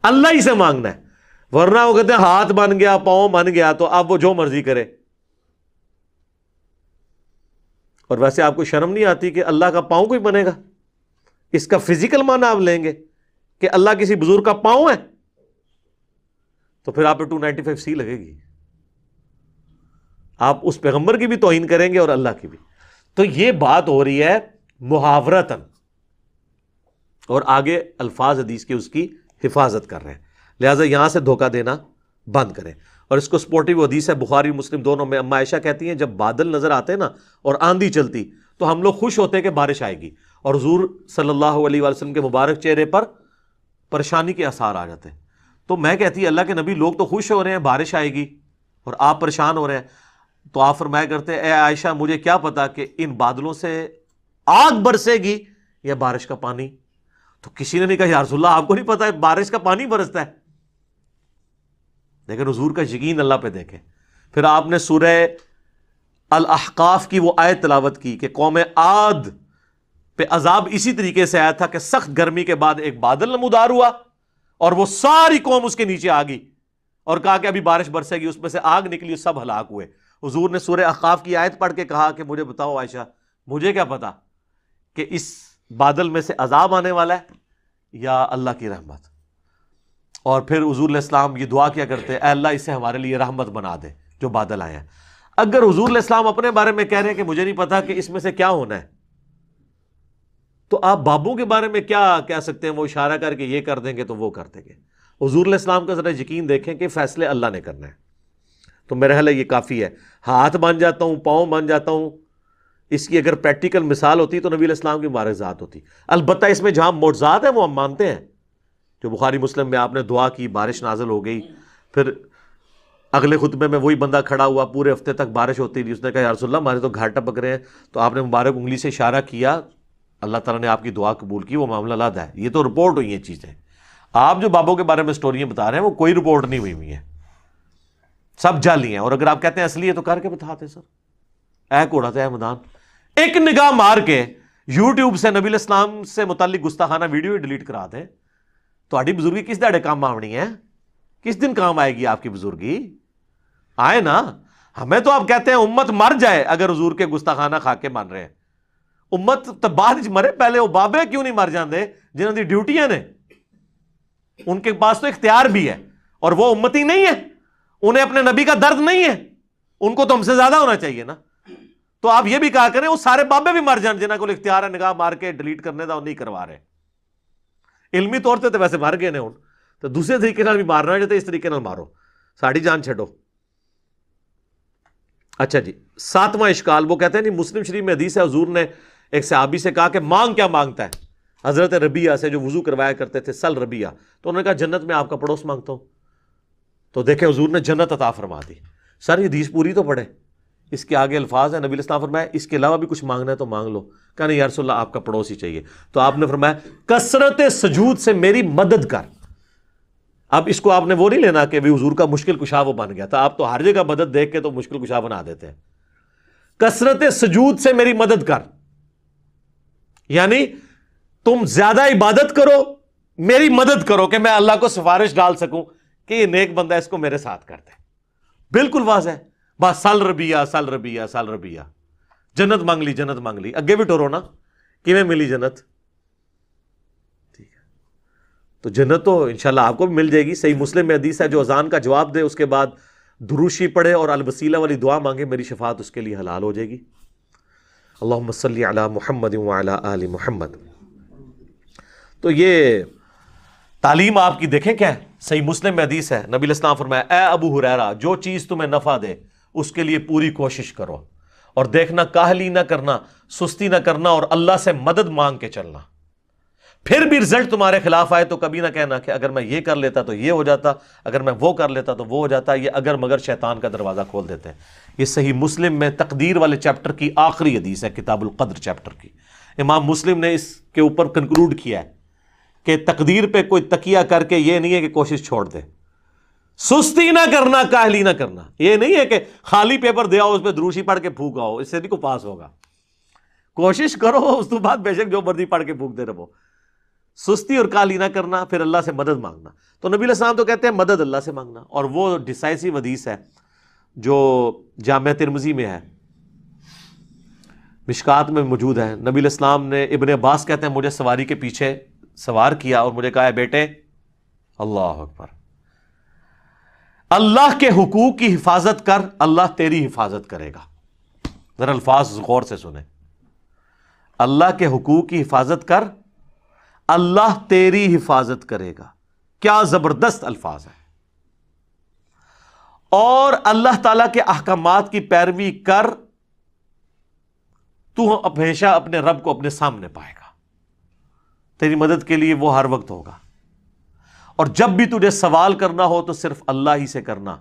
اللہ ہی سے مانگنا ہے، ورنہ وہ کہتے ہیں ہاتھ بن گیا پاؤں بن گیا تو اب وہ جو مرضی کرے۔ اور ویسے آپ کو شرم نہیں آتی کہ اللہ کا پاؤں کوئی بنے گا؟ اس کا فزیکل معنی آپ لیں گے کہ اللہ کسی بزرگ کا پاؤں ہے تو پھر آپ پہ 295C لگے گی، آپ اس پیغمبر کی بھی توہین کریں گے اور اللہ کی بھی۔ تو یہ بات ہو رہی ہے محاورتاً، اور آگے الفاظ حدیث کی اس کی حفاظت کر رہے ہیں، لہٰذا یہاں سے دھوکہ دینا بند کریں۔ اور اس کو سپورٹیو حدیث ہے بخاری مسلم دونوں میں، اما عائشہ کہتی ہیں جب بادل نظر آتے نا اور آندھی چلتی تو ہم لوگ خوش ہوتے کہ بارش آئے گی، اور حضور صلی اللہ علیہ وسلم کے مبارک چہرے پر پریشانی کے آثار آ جاتے ہیں۔ تو میں کہتی اللہ کے نبی لوگ تو خوش ہو رہے ہیں بارش آئے گی اور آپ پریشان ہو رہے ہیں، تو آپ فرمایا کرتے اے عائشہ مجھے کیا پتا کہ ان بادلوں سے آگ برسے گی یا بارش کا پانی؟ تو کسی نے نہیں کہا یا رسول اللہ آپ کو نہیں پتا ہے بارش کا پانی برستا ہے؟ لیکن حضور کا یقین اللہ پہ دیکھیں۔ پھر آپ نے سورہ الاحقاف کی وہ آیت تلاوت کی کہ قوم عاد پہ عذاب اسی طریقے سے آیا تھا کہ سخت گرمی کے بعد ایک بادل نمودار ہوا اور وہ ساری قوم اس کے نیچے آ گئی اور کہا کہ ابھی بارش برسے گی، اس میں سے آگ نکلی، سب ہلاک ہوئے۔ حضور نے سورہ احقاف کی آیت پڑھ کے کہا کہ مجھے بتاؤ عائشہ مجھے کیا پتا کہ اس بادل میں سے عذاب آنے والا ہے یا اللہ کی رحمت؟ اور پھر حضور علیہ السلام یہ دعا کیا کرتے اے اللہ اسے ہمارے لیے رحمت بنا دے جو بادل آئے ہیں۔ اگر حضور علیہ السلام اپنے بارے میں کہہ رہے ہیں کہ مجھے نہیں پتا کہ اس میں سے کیا ہونا ہے، تو آپ بابوں کے بارے میں کیا کہہ سکتے ہیں؟ وہ اشارہ کر کے یہ کر دیں گے تو وہ کر دیں گے۔ حضور علیہ السلام کا ذرا یقین دیکھیں کہ فیصلے اللہ نے کرنا ہے۔ تو میرا خیال ہے یہ کافی ہے، ہاتھ بن جاتا ہوں پاؤں بن جاتا ہوں، اس کی اگر پریکٹیکل مثال ہوتی تو نبی علیہ السلام کی مبارک ذات ہوتی۔ البتہ اس میں جہاں معجزات ہیں وہ ہم مانتے ہیں، جو بخاری مسلم میں آپ نے دعا کی بارش نازل ہو گئی، پھر اگلے خطبے میں وہی بندہ کھڑا ہوا پورے ہفتے تک بارش ہوتی رہی، اس نے کہا یا رسول اللہ ہمارے تو گھاٹا پک رہے ہیں، تو آپ نے مبارک انگلی سے اشارہ کیا، اللہ تعالیٰ نے آپ کی دعا قبول کی، وہ معاملہ الگ ہے۔ یہ تو رپورٹ ہوئی ہیں چیزیں، آپ جو بابوں کے بارے میں سٹوریاں بتا رہے ہیں وہ کوئی رپورٹ نہیں ہوئی ہیں، سب جعلی ہیں۔ اور اگر آپ کہتے ہیں اصلی ہے تو کر کے بتاتے سر، اے کوڑا تھا اے میدان۔ ایک نگاہ مار کے یوٹیوب سے نبی علیہ السلام سے متعلق گستاخانہ ویڈیو ڈیلیٹ کرا دیں، تہاڈی بزرگی کس دہڑے کام آونی ہے؟ کس دن کام آئے گی آپ کی بزرگی؟ آئے نا۔ ہمیں تو آپ کہتے ہیں امت مر جائے اگر حضور کے گستاخانہ خاکے مان رہے ہیں، امت تو بعد مرے، پہلے وہ بابے کیوں نہیں مر جاندے جنہوں دی ڈیوٹیاں نے؟ ان کے پاس تو اختیار بھی ہے اور وہ امتی نہیں ہے، انہیں اپنے نبی کا درد نہیں ہے، ان کو تو ہم سے زیادہ ہونا چاہیے نا. تو آپ یہ بھی کہا کریں وہ سارے بابے بھی مر جان جنہاں کو اختیار ہے نگاہ مار کے ڈیلیٹ کرنے دا، وہ نہیں کروا رہے. علمی طور سے تو ویسے مر گئے نے ہوں، تو دوسرے طریقے نال بھی مارنا چاہتے اس طریقے نال مارو، ساڑی جان چھڈو. اچھا جی، 7واں اشکال وہ کہتے ہیں نہیں، مسلم شریف میں حدیث ہے حضور نے ایک صحابی سے کہا کہ مانگ کیا مانگتا ہے، حضرت ربیعہ سے جو وضو کروایا کرتے تھے، سل ربیعہ. تو انہوں نے کہا جنت میں آپ کا پڑوس مانگتا ہوں. تو دیکھیں حضور نے جنت عطا فرما دی. سر یہ حدیث پوری تو پڑھے، اس کے آگے الفاظ ہیں، نبی علیہ السلام فرمایا اس کے علاوہ بھی کچھ مانگنا ہے تو مانگ لو. کہا نہیں یا رسول اللہ آپ کا پڑوس ہی چاہیے. تو آپ نے فرمایا کثرت سجود سے میری مدد کر. اب اس کو آپ نے وہ نہیں لینا کہ حضور کا مشکل کشا وہ بن گیا تھا، آپ تو ہر جگہ مدد دیکھ کے تو مشکل کشا بنا دیتے ہیں. کثرت سجود سے میری مدد کر، یعنی تم زیادہ عبادت کرو، میری مدد کرو کہ میں اللہ کو سفارش ڈال سکوں کہ یہ نیک بندہ اس کو میرے ساتھ کر دے. بالکل واضح ہے. بس سل ربیعہ سل ربیعہ سل ربیعہ، جنت مانگ لی جنت مانگ لی. اگے بھی ٹورو نا کیویں ملی جنت. ٹھیک ہے، تو جنت تو انشاءاللہ آپ کو بھی مل جائے گی. صحیح مسلم میں حدیث ہے جو اذان کا جواب دے اس کے بعد دروشی پڑھے اور الوسیلہ والی دعا مانگے، میری شفاعت اس کے لیے حلال ہو جائے گی. اللہم صلی علی محمد وعلی آل محمد. تو یہ تعلیم آپ کی دیکھیں کیا ہے. صحیح مسلم میں حدیث ہے، نبی علیہ السلام فرمایا اے ابو ہریرہ جو چیز تمہیں نفع دے اس کے لیے پوری کوشش کرو، اور دیکھنا کاہلی نہ کرنا، سستی نہ کرنا، اور اللہ سے مدد مانگ کے چلنا. پھر بھی رزلٹ تمہارے خلاف آئے تو کبھی نہ کہنا کہ اگر میں یہ کر لیتا تو یہ ہو جاتا، اگر میں وہ کر لیتا تو وہ ہو جاتا. یہ اگر مگر شیطان کا دروازہ کھول دیتے ہیں. یہ صحیح مسلم میں تقدیر والے چیپٹر کی آخری حدیث ہے، کتاب القدر چیپٹر کی. امام مسلم نے اس کے اوپر کنکلوڈ کیا ہے کہ تقدیر پہ کوئی تکیہ کر کے یہ نہیں ہے کہ کوشش چھوڑ دے، سستی نہ کرنا، کاہلی نہ کرنا. یہ نہیں ہے کہ خالی پیپر دیا ہو اس پہ دروشی پڑھ کے پھونکا ہو، اس سے نہیں کو پاس ہوگا. کوشش کرو، اس کے بعد بے شک جو مرضی پڑھ کے پھونکتے رہو. سستی اور کاہلی نہ کرنا، پھر اللہ سے مدد مانگنا. تو نبی علیہ السلام تو کہتے ہیں مدد اللہ سے مانگنا. اور وہ ڈیسائسو حدیث ہے جو جامع ترمذی میں ہے، مشکات میں موجود ہے. نبی علیہ السلام نے، ابن عباس کہتے ہیں مجھے سواری کے پیچھے سوار کیا اور مجھے کہا ہے بیٹے اللہ اکبر، اللہ کے حقوق کی حفاظت کر، اللہ تیری حفاظت کرے گا. ذرا الفاظ غور سے سنیں. اللہ کے حقوق کی حفاظت کر، اللہ تیری حفاظت کرے گا. کیا زبردست الفاظ ہیں. اور اللہ تعالیٰ کے احکامات کی پیروی کر، تو ہمیشہ اپنے رب کو اپنے سامنے پائے گا. تیری مدد کے لیے وہ ہر وقت ہوگا. اور جب بھی تجھے سوال کرنا ہو تو صرف اللہ ہی سے کرنا،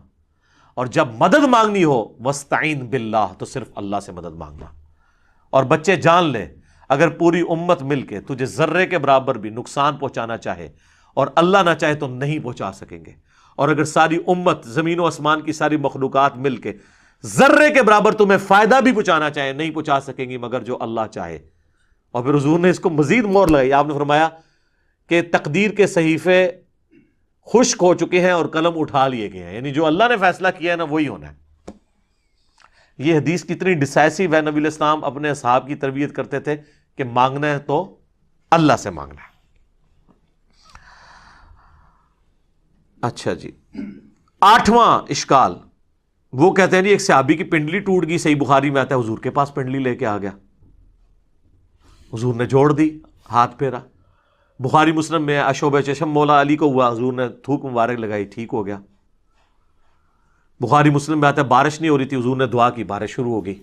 اور جب مدد مانگنی ہو وَاسْتَعِن بِاللَّهِ تو صرف اللہ سے مدد مانگنا. اور بچے جان لے اگر پوری امت مل کے تجھے ذرے کے برابر بھی نقصان پہنچانا چاہے اور اللہ نہ چاہے تو نہیں پہنچا سکیں گے. اور اگر ساری امت، زمین و آسمان کی ساری مخلوقات مل کے ذرے کے برابر تمہیں فائدہ بھی پہنچانا چاہے، نہیں پہنچا سکیں گی مگر جو اللہ چاہے. اور پھر حضور نے اس کو مزید مور لگائی. آپ نے فرمایا کہ تقدیر کے صحیفے خشک ہو چکے ہیں اور قلم اٹھا لیے گئے ہیں، یعنی جو اللہ نے فیصلہ کیا ہے نا وہی ہونا ہے. یہ حدیث کتنی ڈیسائسو ہے. نبی علیہ السلام اپنے اصحاب کی تربیت کرتے تھے کہ مانگنا ہے تو اللہ سے مانگنا ہے. اچھا جی، 8واں اشکال وہ کہتے ہیں جی ایک صحابی کی پنڈلی ٹوٹ گئی. صحیح بخاری میں آتا ہے حضور کے پاس پنڈلی لے کے آ گیا، حضور نے جوڑ دی، ہاتھ پھیرا. بخاری مسلم میں اشوب چشم مولا علی کو ہوا، حضور نے تھوک مبارک لگائی، ٹھیک ہو گیا. بخاری مسلم میں آتا ہے بارش نہیں ہو رہی تھی، حضور نے دعا کی، بارش شروع ہو گئی.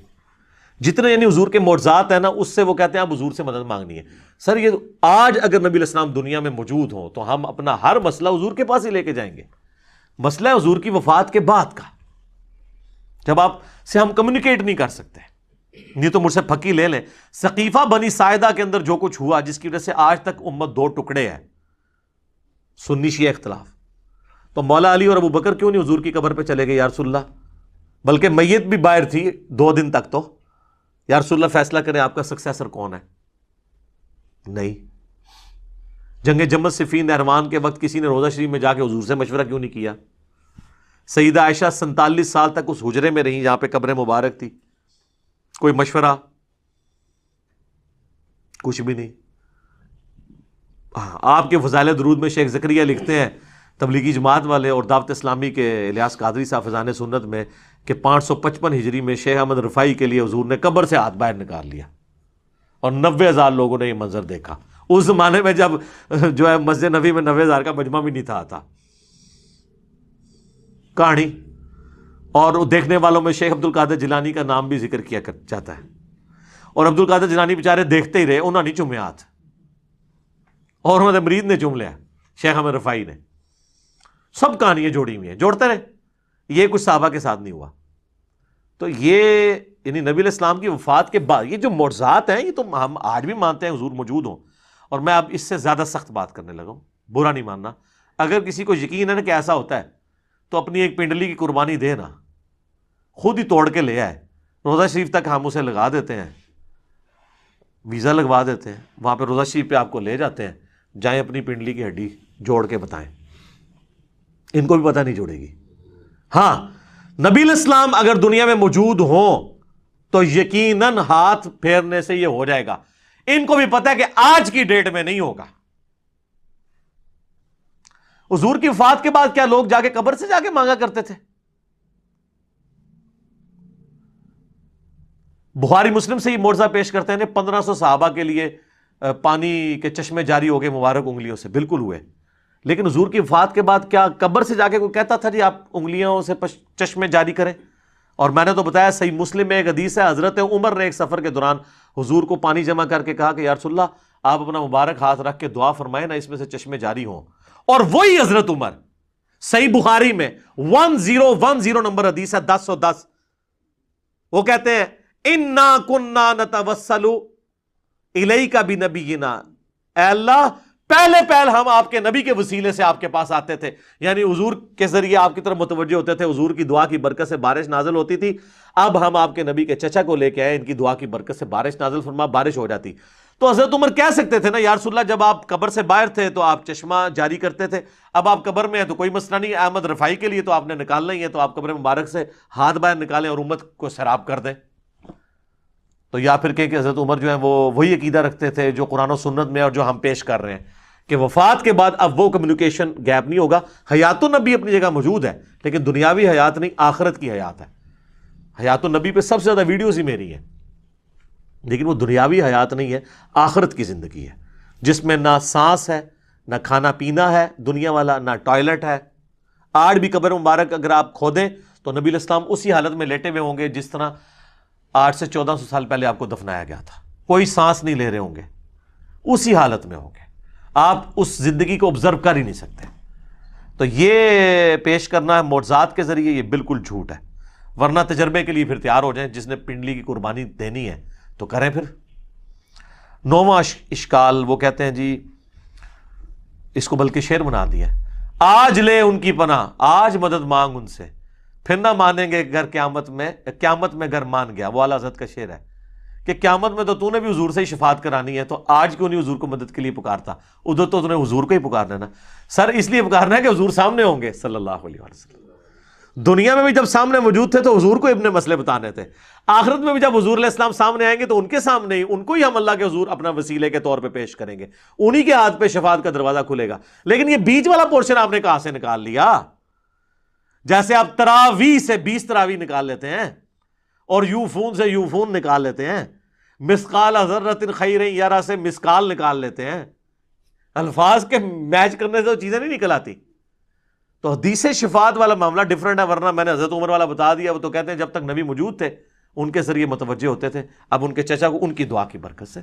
جتنے یعنی حضور کے معجزات ہیں نا اس سے وہ کہتے ہیں آپ حضور سے مدد مانگنی ہے. سر یہ آج اگر نبی علیہ السلام دنیا میں موجود ہوں تو ہم اپنا ہر مسئلہ حضور کے پاس ہی لے کے جائیں گے. مسئلہ ہے حضور کی وفات کے بعد کا، جب آپ سے ہم کمیونیکیٹ نہیں کر سکتے. نہیں تو مجھ سے پھکی لے لیں. ثقیفہ بنی ساعدہ کے اندر جو کچھ ہوا جس کی وجہ سے آج تک امت دو ٹکڑے ہے، سنی شیعہ اختلاف، تو مولا علی اور ابو بکر کیوں نہیں حضور کی قبر پہ چلے گئے یا رسول اللہ؟ بلکہ میت بھی باہر تھی 2 دن تک، تو یا رسول اللہ فیصلہ کریں آپ کا سکسیسر کون ہے. نہیں. جنگ جمل صفین نہروان کے وقت کسی نے روضہ شریف میں جا کے حضور سے مشورہ کیوں نہیں کیا؟ سیدہ عائشہ 47 سال تک اس حجرے میں رہیں جہاں پہ قبر مبارک تھی، کوئی مشورہ کچھ بھی نہیں. آپ کے فضائل درود میں شیخ زکریا لکھتے ہیں تبلیغی جماعت والے اور دعوت اسلامی کے الیاس قادری صاحب فیضان سنت میں کہ 555 ہجری میں شیخ احمد رفاعی کے لیے حضور نے قبر سے ہاتھ باہر نکال لیا اور 90,000 لوگوں نے یہ منظر دیکھا. اس زمانے میں جب جو ہے مسجد نبوی میں 90,000 کا مجمع بھی نہیں تھا آتا. کہانی اور دیکھنے والوں میں شیخ عبد القادر جیلانی کا نام بھی ذکر کیا جاتا ہے. اور عبد القادر جیلانی بیچارے دیکھتے ہی رہے, انہوں نے نہیں چومے ہاتھ, اور انہوں نے مرید نے چوم لیا, شیخ احمد رفاعی نے. سب کہانیاں جوڑی ہوئی ہیں, جوڑتے رہے. یہ کچھ صحابہ کے ساتھ نہیں ہوا. تو یہ یعنی نبی علیہ السلام کی وفات کے بعد یہ جو معجزات ہیں, یہ تو ہم آج بھی مانتے ہیں حضور موجود ہوں. اور میں اب اس سے زیادہ سخت بات کرنے لگا ہوں, برا نہیں ماننا. اگر کسی کو یقین ہے کہ ایسا ہوتا ہے تو اپنی ایک پنڈلی کی قربانی دے نا, خود ہی توڑ کے لے آئے. روضہ شریف تک ہم اسے لگا دیتے ہیں, ویزا لگوا دیتے ہیں, وہاں پہ روضہ شریف پہ آپ کو لے جاتے ہیں, جائیں اپنی پنڈلی کی ہڈی جوڑ کے بتائیں. ان کو بھی پتہ نہیں جوڑے گی. ہاں, نبی علیہ السلام اگر دنیا میں موجود ہوں تو یقیناً ہاتھ پھیرنے سے یہ ہو جائے گا. ان کو بھی پتہ ہے کہ آج کی ڈیٹ میں نہیں ہوگا. حضور کی وفات کے بعد کیا لوگ جا کے قبر سے جا کے مانگا کرتے تھے؟ بخاری مسلم سے یہ معجزہ پیش کرتے ہیں 1500 صحابہ کے لیے پانی کے چشمے جاری ہو گئے مبارک انگلیوں سے, بالکل ہوئے. لیکن حضور کی وفات کے بعد کیا قبر سے جا کے کوئی کہتا تھا جی آپ انگلیوں سے چشمے جاری کریں؟ اور میں نے تو بتایا صحیح مسلم میں ایک حدیث ہے, حضرت عمر نے ایک سفر کے دوران حضور کو پانی جمع کر کے کہا کہ یا رسول اللہ آپ اپنا مبارک ہاتھ رکھ کے دعا فرمائیں نا, اس میں سے چشمے جاری ہوں. اور وہی حضرت عمر, صحیح بخاری میں 1010 نمبر حدیث ہے 1010, وہ کہتے ہیں اِنَّا كُنَّا نَتَوَسَّلُ إِلَيْكَ بِنَبِيِّنَا, اے اللہ پہلے ہم آپ کے نبی کے وسیلے سے آپ کے پاس آتے تھے, یعنی حضور کے ذریعے آپ کی طرف متوجہ ہوتے تھے, حضور کی دعا کی برکت سے بارش نازل ہوتی تھی. اب ہم آپ کے نبی کے چچا کو لے کے آئے, ان کی دعا کی برکت سے بارش نازل فرما, بارش ہو جاتی. تو حضرت عمر کہہ سکتے تھے نا یا رسول اللہ جب آپ قبر سے باہر تھے تو آپ چشمہ جاری کرتے تھے, اب آپ قبر میں ہیں تو کوئی مسئلہ نہیں, احمد رفاعی کے لیے تو آپ نے نکالنا ہی ہے, تو آپ قبر مبارک سے ہاتھ باہر نکالیں اور امت کو سیراب کر دیں. تو یا پھر کہ حضرت عمر جو ہیں وہ وہی عقیدہ رکھتے تھے جو قرآن و سنت میں اور جو ہم پیش کر رہے ہیں کہ وفات کے بعد اب وہ کمیونیکیشن گیپ نہیں ہوگا. حیات النبی اپنی جگہ موجود ہے, لیکن دنیاوی حیات نہیں, آخرت کی حیات ہے. حیات النبی پہ سب سے زیادہ ویڈیوز ہی میری ہیں, لیکن وہ دنیاوی حیات نہیں ہے, آخرت کی زندگی ہے جس میں نہ سانس ہے, نہ کھانا پینا ہے دنیا والا, نہ ٹوائلٹ ہے. آج بھی قبر مبارک اگر آپ کھودیں تو نبی علیہ السلام اسی حالت میں لیٹے ہوئے ہوں گے جس طرح 800 سے 1400 سال پہلے آپ کو دفنایا گیا تھا. کوئی سانس نہیں لے رہے ہوں گے, اسی حالت میں ہوں گے. آپ اس زندگی کو آبزرو کر ہی نہیں سکتے. تو یہ پیش کرنا ہے معجزات کے ذریعے, یہ بالکل جھوٹ ہے. ورنہ تجربے کے لیے پھر تیار ہو جائیں, جس نے پنڈلی کی قربانی دینی ہے تو کریں. پھر 9واں اشکال وہ کہتے ہیں جی اس کو بلکہ شعر بنا دیا, آج لے ان کی پناہ, آج مدد مانگ ان سے, پھر نہ مانیں گے گر قیامت میں گر مان گیا. وہ اعلیٰ حضرت کا شعر ہے کہ قیامت میں تو نے بھی حضور سے ہی شفاعت کرانی ہے, تو آج کیوں نہیں حضور کو مدد کے لیے پکارتا؟ ادھر تو نے حضور کو ہی پکارنا ہے نا سر, اس لیے پکارنا ہے کہ حضور سامنے ہوں گے صلی اللہ علیہ وسلم. دنیا میں بھی جب سامنے موجود تھے تو حضور کو اپنے مسئلے بتانے تھے, آخرت میں بھی جب حضور علیہ السلام سامنے آئیں گے تو ان کے سامنے ہی ان کو ہی ہم اللہ کے حضور اپنا وسیلے کے طور پہ پیش کریں گے, انہی کے ہاتھ پہ شفاعت کا دروازہ کھلے گا. لیکن یہ بیچ والا پورشن آپ نے کہاں سے نکال لیا؟ جیسے آپ تراویح سے 20 تراویح نکال لیتے ہیں اور یوفون سے یوفون نکال لیتے ہیں, مسقال ذرۃ خیر یرا سے مسقال نکال لیتے ہیں, الفاظ کے میچ کرنے سے تو چیزیں نہیں نکل آتی. تو حدیث شفاعت والا معاملہ ڈیفرنٹ ہے. ورنہ میں نے حضرت عمر والا بتا دیا, وہ تو کہتے ہیں جب تک نبی موجود تھے ان کے ذریعے متوجہ ہوتے تھے, اب ان کے چچا کو ان کی دعا کی برکت سے.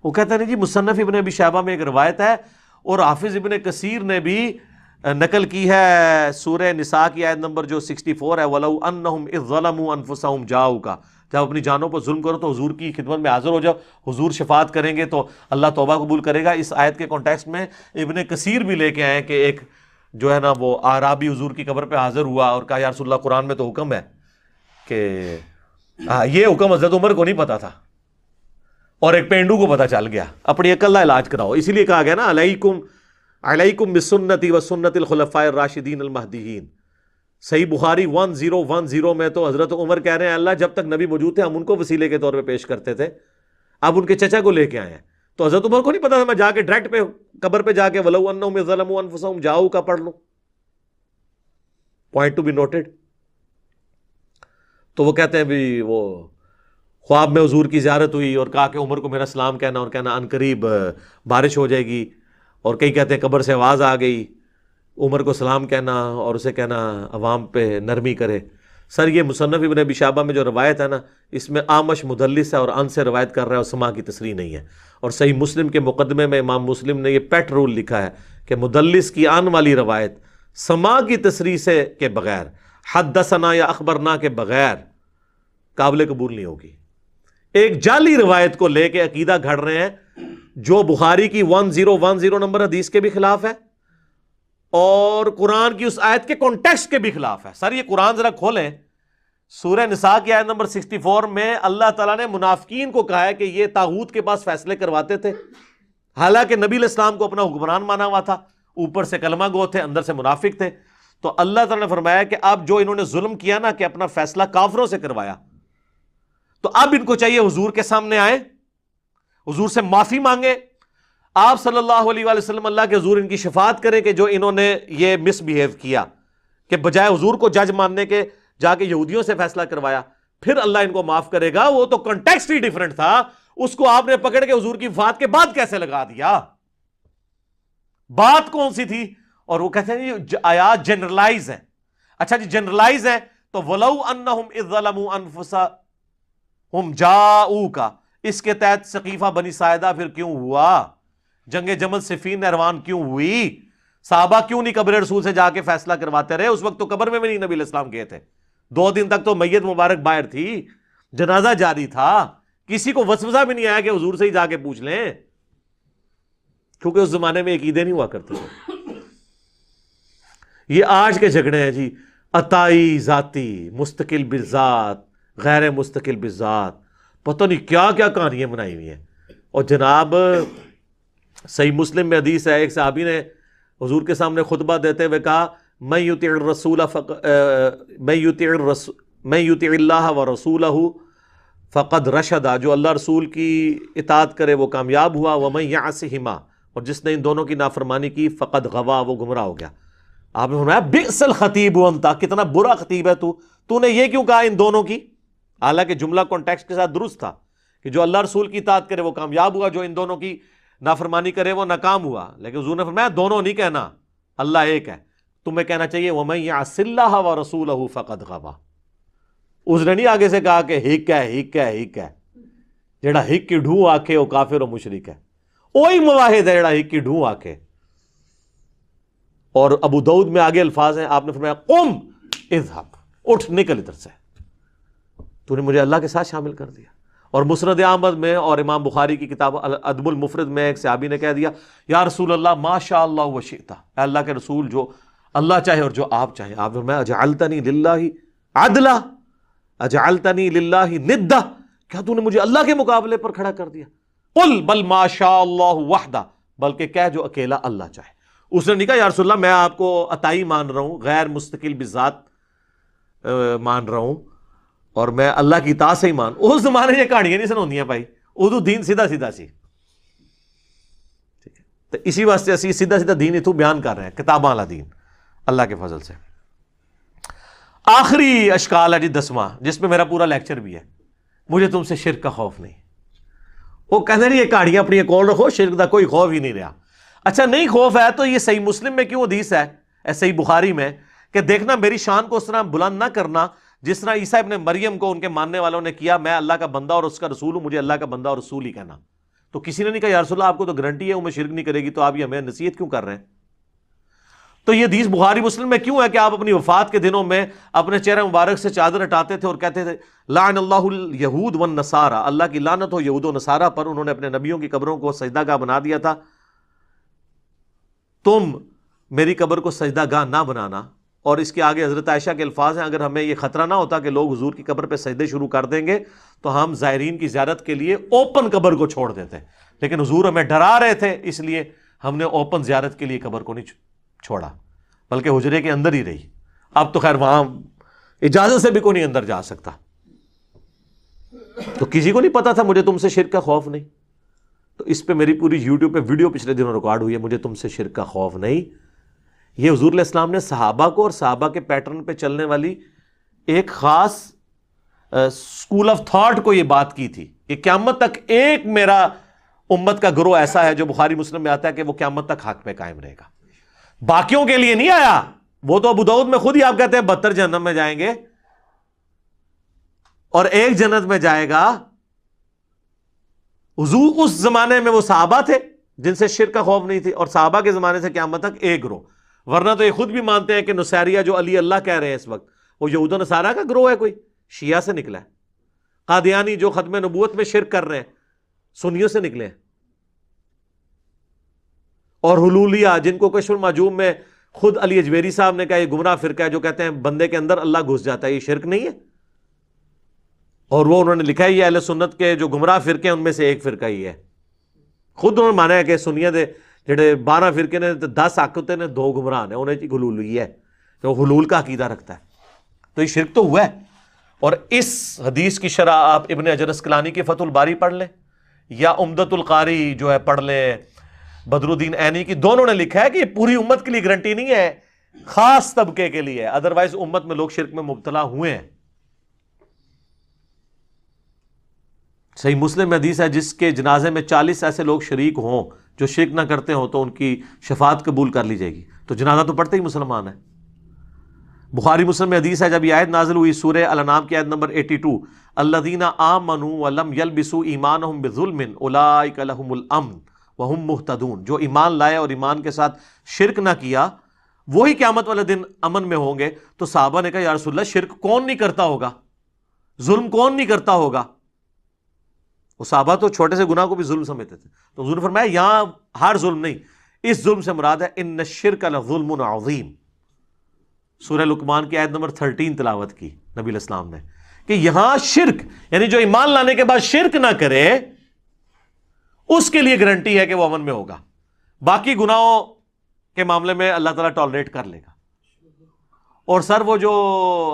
وہ کہتے ہیں نہیں جی مصنف ابن ابی شیبہ میں ایک روایت ہے اور حافظ ابن کثیر نے بھی نقل کی ہے سورہ نساء کی آیت نمبر جو 64 ہے, وَلَوْ أَنَّهُمْ إِذْ ظَلَمُوا أَنفُسَهُمْ جَاءُوكَ, جب اپنی جانوں پر ظلم کرو تو حضور کی خدمت میں حاضر ہو جاؤ, حضور شفاعت کریں گے تو اللہ توبہ قبول کرے گا. اس آیت کے کانٹیکسٹ میں ابن کثیر بھی لے کے آئے کہ ایک جو ہے نا وہ اعرابی حضور کی قبر پہ حاضر ہوا اور کہا یا رسول اللہ قرآن میں تو حکم ہے کہ یہ حکم حضرت عمر کو نہیں پتا تھا اور ایک پینڈو کو پتا چل گیا, اپنی عقل کا علاج کراؤ. اسی لیے کہا گیا نا علیکم بسنتی و سنت الخلفاء الراشدین المہدیین. صحیح بخاری 1010 میں تو حضرت عمر کہہ رہے ہیں اللہ جب تک نبی موجود تھے ہم ان کو وسیلے کے طور پہ پیش کرتے تھے, اب ان کے چچا کو لے کے آئے ہیں. تو حضرت عمر کو نہیں پتا تھا میں جا کے ڈائریکٹ پہ قبر پہ جا کے وَلَوْ أَنَّهُمْ ظَلَمُوا أَنفُسَهُمْ جَاءُوكَ پڑھ لوں. Point to be noted. تو وہ کہتے ہیں بھی وہ خواب میں حضور کی زیارت ہوئی اور کہا کہ عمر کو میرا سلام کہنا اور کہنا ان قریب بارش ہو جائے گی. اور کئی کہتے ہیں قبر سے آواز آ گئی, عمر کو سلام کہنا اور اسے کہنا عوام پہ نرمی کرے. سر یہ مصنف ابن ابی شیبہ میں جو روایت ہے نا, اس میں آمش مدلس ہے اور ان سے روایت کر رہا ہے اور سما کی تصریح نہیں ہے. اور صحیح مسلم کے مقدمے میں امام مسلم نے یہ پیٹ رول لکھا ہے کہ مدلس کی آن والی روایت سما کی تصریح سے کے بغیر, حدثنا یا اخبرنا کے بغیر قابل قبول نہیں ہوگی. ایک جعلی روایت کو لے کے عقیدہ گھڑ رہے ہیں جو بخاری کی 1010 نمبر حدیث کے بھی خلاف ہے اور قرآن کی اس آیت کے کانٹیکسٹ کے بھی خلاف ہے. سر یہ قرآن ذرا کھولیں, سورہ نساء کی آیت نمبر 64 میں اللہ تعالیٰ نے منافقین کو کہا ہے کہ یہ طاغوت کے پاس فیصلے کرواتے تھے, حالانکہ نبی علیہ السلام کو اپنا حکمران مانا ہوا تھا, اوپر سے کلمہ گو تھے, اندر سے منافق تھے. تو اللہ تعالیٰ نے فرمایا کہ اب جو انہوں نے ظلم کیا نا کہ اپنا فیصلہ کافروں سے کروایا, تو اب ان کو چاہیے حضور کے سامنے آئے, حضور سے معافی مانگے, آپ صلی اللہ علیہ وآلہ وسلم اللہ کے حضور ان کی شفاعت کریں کہ جو انہوں نے یہ مس بیہیو کیا کہ بجائے حضور کو جج ماننے کے جا کے یہودیوں سے فیصلہ کروایا, پھر اللہ ان کو معاف کرے گا. وہ تو کنٹیکسٹ ہی ڈیفرنٹ تھا, اس کو آپ نے پکڑ کے حضور کی وفات کے بعد کیسے لگا دیا؟ بات کون سی تھی؟ اور وہ کہتے ہیں یہ آیات جنرلائز ہیں. اچھا جی جنرلائز ہے تو وَلَوْ أَنَّهُمْ إِذْ ظَلَمُوا أَنفُسَهُمْ جَاءُوكَ, اس کے تحت سقیفہ بنی ساعدہ پھر کیوں ہوا, جنگ جمل صفین نہروان کیوں ہوئی, صحابہ کیوں نہیں قبر رسول سے جا کے فیصلہ کرواتے رہے؟ اس وقت تو قبر میں بھی نہیں نبی علیہ السلام گئے تھے, 2 دن تک تو میت مبارک باہر تھی, جنازہ جاری تھا, کسی کو وسوسہ بھی نہیں آیا کہ حضور سے ہی جا کے پوچھ لیں, کیونکہ اس زمانے میں عقیدے نہیں ہوا کرتے تھے. یہ آج کے جھگڑے ہیں جی, عطائی ذاتی, مستقل بالذات, غیر مستقل بالذات, پتہ نہیں کیا کیا کہانیاں بنائی ہوئی ہیں. اور جناب صحیح مسلم میں حدیث ہے, ایک صحابی نے حضور کے سامنے خطبہ دیتے ہوئے کہا میں یطیع اللہ و رسولہ فقد رشدا, جو اللہ رسول کی اطاعت کرے وہ کامیاب ہوا, ومن یعصہما, اور جس نے ان دونوں کی نافرمانی کی فقد غوا, وہ گمراہ ہو گیا. آپ نے فرمایا بئس الخطیب انت, کتنا برا خطیب ہے تو نے یہ کیوں کہا ان دونوں کی؟ حالانکہ جملہ کانٹیکسٹ کے ساتھ درست تھا کہ جو اللہ رسول کی اطاعت کرے وہ کامیاب ہوا, جو ان دونوں کی نافرمانی کرے وہ ناکام ہوا. لیکن حضور نے فرمایا دونوں نہیں کہنا, اللہ ایک ہے. تمہیں کہنا چاہیے وَمَن يَعْصِ اللَّهَ وَرَسُولَهُ فَقَدْ غَوَىٰ. اس نے نہیں آگے سے کہا کہ ہک ہے, جڑا ہک کی ڈھوں آکھے وہ کافر و مشرک ہے. وہی مواحد ہے جڑا ہک کی ڈھوں آکھے. اور ابو داؤد میں آگے الفاظ ہیں, آپ نے فرمایا قم اذهب, اٹھ نکل ادھر سے, تو نے مجھے اللہ کے ساتھ شامل کر دیا. اور مسند احمد میں اور امام بخاری کی کتاب الادب المفرد میں ایک صحابی نے کہہ دیا یا رسول اللہ ما شاء اللہ وشئت, اے اللہ کے رسول جو اللہ چاہے اور جو آپ چاہیں. آپ نے فرمایا اجعلتنی للہ عدلا, اجعلتنی للہ ندا, کیا تو نے مجھے اللہ کے مقابلے پر کھڑا کر دیا؟ قل بل ما شاء اللہ وحدہ, بلکہ کہہ جو اکیلا اللہ چاہے. اس نے نہیں کہا یا رسول اللہ میں آپ کو عطائی مان رہا ہوں, غیر مستقل بذات مان رہا ہوں, اور میں اللہ کی اطاعت سے ہی مان. اس زمانے میں یہ کہانیاں نہیں سناؤندیاں بھائی, اردو دین سیدھا سیدھا سی. ٹھیک ہے, تو اسی واسطے اسی سیدھا سیدھا دین اتو بیان کر رہے ہیں, کتاباں والا دین اللہ کے فضل سے. آخری اشکال ہے جی 10واں, جس میں میرا پورا لیکچر بھی ہے, مجھے تم سے شرک کا خوف نہیں. وہ کہتے ہیں یہ کہانیاں اپنی ایک اور رکھو, شرک کا کوئی خوف ہی نہیں رہا. اچھا نہیں خوف ہے تو یہ صحیح مسلم میں کیوں حدیث ہے, صحیح بخاری میں, کہ دیکھنا میری شان کو اس طرح بلند نہ کرنا جس طرح عیسیٰ ابن مریم کو ان کے ماننے والوں نے کیا, میں اللہ کا بندہ اور اس کا رسول ہوں, مجھے اللہ کا بندہ اور رسول ہی کہنا. تو کسی نے نہیں کہا یا رسول اللہ آپ کو تو گارنٹی ہے وہ میں شرک نہیں کرے گی, تو آپ یہ ہمیں نصیحت کیوں کر رہے ہیں؟ تو یہ حدیث بخاری مسلم میں کیوں ہے کہ آپ اپنی وفات کے دنوں میں اپنے چہرہ مبارک سے چادر ہٹاتے تھے اور کہتے تھے لعن اللہ الیہود والنصارى, اللہ کی لعنت ہو یہود و نصارہ پر, انہوں نے اپنے نبیوں کی قبروں کو سجدہ گاہ بنا دیا تھا, تم میری قبر کو سجدہ گاہ نہ بنانا. اور اس کے آگے حضرت عائشہ کے الفاظ ہیں, اگر ہمیں یہ خطرہ نہ ہوتا کہ لوگ حضور کی قبر پہ سجدے شروع کر دیں گے تو ہم زائرین کی زیارت کے لیے اوپن قبر کو چھوڑ دیتے, لیکن حضور ہمیں ڈرا رہے تھے, اس لیے ہم نے اوپن زیارت کے لیے قبر کو نہیں چھوڑا, بلکہ حجرے کے اندر ہی رہی. اب تو خیر وہاں اجازت سے بھی کوئی نہیں اندر جا سکتا. تو کسی کو نہیں پتا تھا مجھے تم سے شرک کا خوف نہیں. تو اس پہ میری پوری یوٹیوب پہ ویڈیو پچھلے دنوں ریکارڈ ہوئی ہے, مجھے تم سے شرک کا خوف نہیں. یہ حضور علیہ السلام نے صحابہ کو اور صحابہ کے پیٹرن پہ چلنے والی ایک خاص اسکول آف تھاٹ کو یہ بات کی تھی کہ قیامت تک ایک میرا امت کا گروہ ایسا ہے جو بخاری مسلم میں آتا ہے کہ وہ قیامت تک حق پہ قائم رہے گا. باقیوں کے لیے نہیں آیا. وہ تو ابو داؤد میں خود ہی آپ کہتے ہیں 72 جہنم میں جائیں گے اور ایک جنت میں جائے گا. حضور اس زمانے میں وہ صحابہ تھے جن سے شرک کا خوف نہیں تھی، اور صحابہ کے زمانے سے قیامت تک ایک گروہ. ورنہ تو یہ خود بھی مانتے ہیں کہ نصیریہ جو علی اللہ کہہ رہے ہیں اس وقت وہ یہود و نصارہ کا گروہ ہے، کوئی شیعہ سے نکلا ہے. قادیانی جو ختم نبوت میں شرک کر رہے ہیں سنیوں سے نکلے ہیں. اور حلولیہ جن کو کشف المعجوم میں خود علی اجویری صاحب نے کہا یہ گمراہ فرقہ ہے، جو کہتے ہیں بندے کے اندر اللہ گھس جاتا ہے، یہ شرک نہیں ہے. اور وہ انہوں نے لکھا ہے یہ اہل سنت کے جو گمراہ فرقے ہیں ان میں سے ایک فرقہ ہی ہے. خود انہوں نے مانا ہے کہ سنیہ دے جڑے 12 فرقے نے 10 آکتے نے 2 گمراہ نے، انہیں حلولی ہے تو حلول کا عقیدہ رکھتا ہے. تو یہ شرک تو ہوا ہے. اور اس حدیث کی شرح آپ ابن حجر اسقلانی کی فتح الباری پڑھ لیں یا عمدۃ القاری جو ہے پڑھ لیں بدر الدین عینی کی. دونوں نے لکھا ہے کہ یہ پوری امت کے لیے گارنٹی نہیں ہے، خاص طبقے کے لیے ہے. ادروائز امت میں لوگ شرک میں مبتلا ہوئے ہیں. صحیح مسلم میں حدیث ہے جس کے جنازے میں 40 ایسے لوگ شریک ہوں جو شرک نہ کرتے ہوں تو ان کی شفاعت قبول کر لی جائے گی. تو جنازہ تو پڑھتے ہی مسلمان ہے. بخاری مسلم میں حدیث ہے جب یہ آیت نازل ہوئی سورہ الانعام کی آیت نمبر 82 الذین آمنوا ولم یلبسوا ایمانہم بظلم اولئک لہم الامن وہم مہتدون، جو ایمان لائے اور ایمان کے ساتھ شرک نہ کیا وہی قیامت والے دن امن میں ہوں گے. تو صحابہ نے کہا یا رسول اللہ شرک کون نہیں کرتا ہوگا، ظلم کون نہیں کرتا ہوگا. وہ صحابہ تو چھوٹے سے گناہ کو بھی ظلم سمجھتے تھے. تو حضور نے فرمایا یہاں ہر ظلم نہیں، اس ظلم سے مراد ہے ان الشرک لظلم عظیم. سورہ لقمان کی آیت نمبر 13 تلاوت کی نبی علیہ السلام نے کہ یہاں شرک یعنی جو ایمان لانے کے بعد شرک نہ کرے اس کے لیے گارنٹی ہے کہ وہ امن میں ہوگا. باقی گناہوں کے معاملے میں اللہ تعالیٰ ٹالریٹ کر لے گا. اور سر وہ جو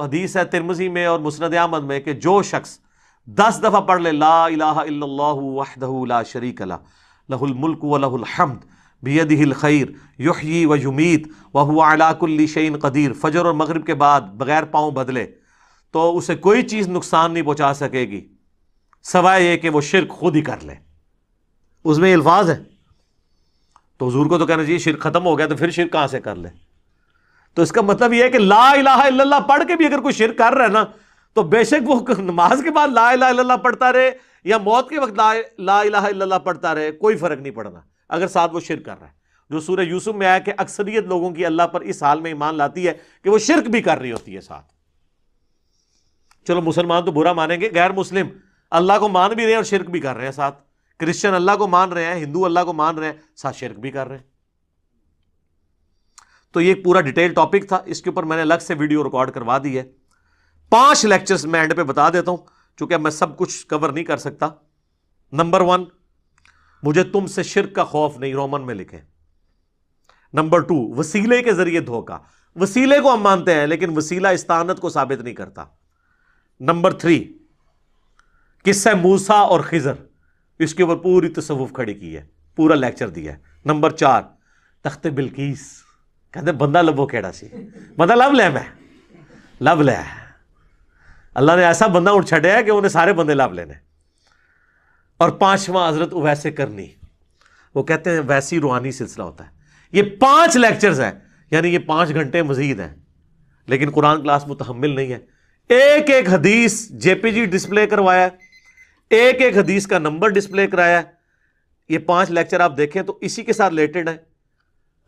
حدیث ہے ترمذی میں اور مسند احمد میں کہ جو شخص 10 دفعہ پڑھ لے لا الہ الا اللہ وحدہ لا شریک لہ لہ الملک ولہ الحمد بیدہ الخیر یحیی و یمیت وہو علی کل شیء قدیر، فجر اور مغرب کے بعد بغیر پاؤں بدلے تو اسے کوئی چیز نقصان نہیں پہنچا سکے گی سوائے یہ کہ وہ شرک خود ہی کر لے. اس میں یہ الفاظ ہے. تو حضور کو تو کہنا چاہیے شرک ختم ہو گیا تو پھر شرک کہاں سے کر لے. تو اس کا مطلب یہ ہے کہ لا الہ الا اللہ پڑھ کے بھی اگر کوئی شرک کر رہا ہے نا تو بے شک وہ نماز کے بعد لا الہ الا اللہ پڑھتا رہے یا موت کے وقت لا الہ الا اللہ پڑھتا رہے کوئی فرق نہیں پڑنا اگر ساتھ وہ شرک کر رہا ہے. جو سورہ یوسف میں آیا کہ اکثریت لوگوں کی اللہ پر اس حال میں ایمان لاتی ہے کہ وہ شرک بھی کر رہی ہوتی ہے ساتھ. چلو مسلمان تو برا مانیں گے، غیر مسلم اللہ کو مان بھی رہے ہیں اور شرک بھی کر رہے ہیں ساتھ. کرسچن اللہ کو مان رہے ہیں، ہندو اللہ کو مان رہے ہیں، ساتھ شرک بھی کر رہے ہیں. تو یہ ایک پورا ڈیٹیل ٹاپک تھا، اس کے اوپر میں نے الگ سے ویڈیو ریکارڈ کروا دی ہے. 5 لیکچرز میں اینڈ پہ بتا دیتا ہوں چونکہ میں سب کچھ کور نہیں کر سکتا. نمبر 1 مجھے تم سے شرک کا خوف نہیں، رومن میں لکھیں. نمبر 2 وسیلے کے ذریعے دھوکا، وسیلے کو ہم مانتے ہیں لیکن وسیلہ استعانت کو ثابت نہیں کرتا. نمبر 3 قصہ موسیٰ اور خضر، اس کے اوپر پوری تصوف کھڑی کی ہے، پورا لیکچر دیا ہے. نمبر 4 تخت بلقیس، کہتے بندہ لبو کیڑا سی، بندہ لب لے میں لب لے، اللہ نے ایسا بندہ اٹھ چھڑیا ہے کہ انہیں سارے بندے لب لینے. اور 5واں حضرت اویس کرنی، وہ کہتے ہیں ویسی روحانی سلسلہ ہوتا ہے. یہ 5 لیکچرز ہیں، یعنی یہ 5 گھنٹے مزید ہیں، لیکن قرآن کلاس متحمل نہیں ہے. ایک ایک حدیث جے پی جی ڈسپلے کروایا ہے، ایک ایک حدیث کا نمبر ڈسپلے کرایا ہے. یہ 5 لیکچر آپ دیکھیں تو اسی کے ساتھ ریلیٹڈ ہیں.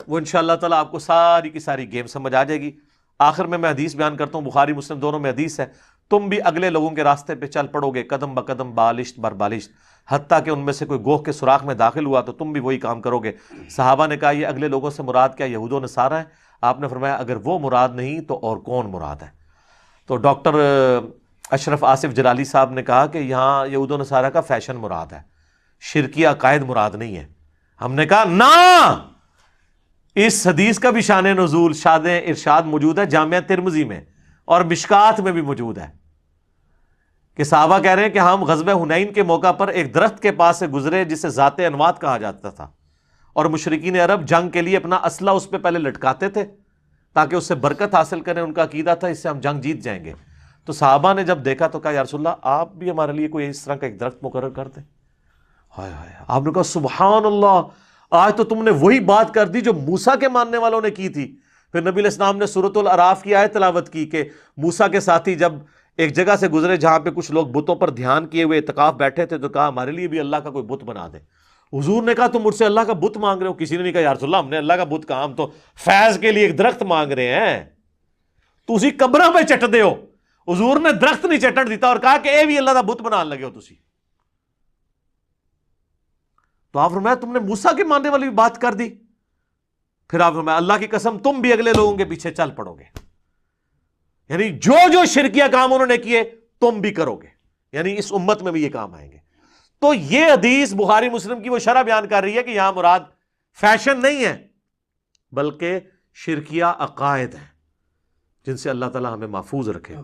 وہ انشاءاللہ تعالیٰ آپ کو ساری کی ساری گیم سمجھ آ جائے گی. آخر میں حدیث بیان کرتا ہوں، بخاری مسلم دونوں میں حدیث ہے، تم بھی اگلے لوگوں کے راستے پہ چل پڑو گے قدم بقدم بالشت بر بالشت، حتیٰ کہ ان میں سے کوئی گوہ کے سوراخ میں داخل ہوا تو تم بھی وہی کام کرو گے. صحابہ نے کہا یہ اگلے لوگوں سے مراد کیا یہود و نصارہ ہیں؟ آپ نے فرمایا اگر وہ مراد نہیں تو اور کون مراد ہے؟ تو ڈاکٹر اشرف آصف جلالی صاحب نے کہا کہ یہاں یہود و نصارہ کا فیشن مراد ہے، شرکی عقائد مراد نہیں ہے. ہم نے کہا نا، اس حدیث کا بھی شان نزول شاد ارشاد موجود ہے جامعہ ترمذی میں اور مشکات میں بھی موجود ہے کہ صحابہ کہہ رہے ہیں کہ ہم غزوہ حنین کے موقع پر ایک درخت کے پاس سے گزرے جسے ذات انوات کہا جاتا تھا، اور مشرکین عرب جنگ کے لیے اپنا اسلحہ اس پہ پہلے لٹکاتے تھے تاکہ اس سے برکت حاصل کریں. ان کا عقیدہ تھا اس سے ہم جنگ جیت جائیں گے. تو صحابہ نے جب دیکھا تو کہا یا رسول اللہ آپ بھی ہمارے لیے کوئی اس طرح کا ایک درخت مقرر کر دیں. ہائے ہائے. آپ نے کہا سبحان اللہ، آج تو تم نے وہی بات کر دی جو موسیٰ کے ماننے والوں نے کی تھی. پھر نبی علیہ السلام نے سورۃ الاعراف کی آیت تلاوت کی کہ موسیٰ کے ساتھی جب ایک جگہ سے گزرے جہاں پہ کچھ لوگ بتوں پر دھیان کیے ہوئے اعتکاف بیٹھے تھے، تو کہا ہمارے لیے بھی اللہ کا کوئی بت بنا دے. حضور نے کہا تم مجھ سے اللہ کا بت مانگ رہے ہو؟ کسی نے نہیں کہا یا رسول اللہ ہم نے اللہ کا بت کہا، ہم تو فیض کے لیے ایک درخت مانگ رہے ہیں. تو اسی قبرہ پہ چٹ دے ہو. حضور نے درخت نہیں چٹن دیتا اور کہا کہ اے بھی اللہ کا بت بنا لگے ہو تسی. تو آپ فرمایا تم نے موسیٰ کے ماننے والی بات کر دی. پھر آپ فرمایا اللہ کی قسم تم بھی اگلے لوگوں کے پیچھے چل پڑو گے، یعنی جو جو شرکیہ کام انہوں نے کیے تم بھی کرو گے، یعنی اس امت میں بھی یہ کام آئیں گے. تو یہ حدیث بخاری مسلم کی وہ شرح بیان کر رہی ہے کہ یہاں مراد فیشن نہیں ہے بلکہ شرکیہ عقائد ہیں جن سے اللہ تعالی ہمیں محفوظ رکھے.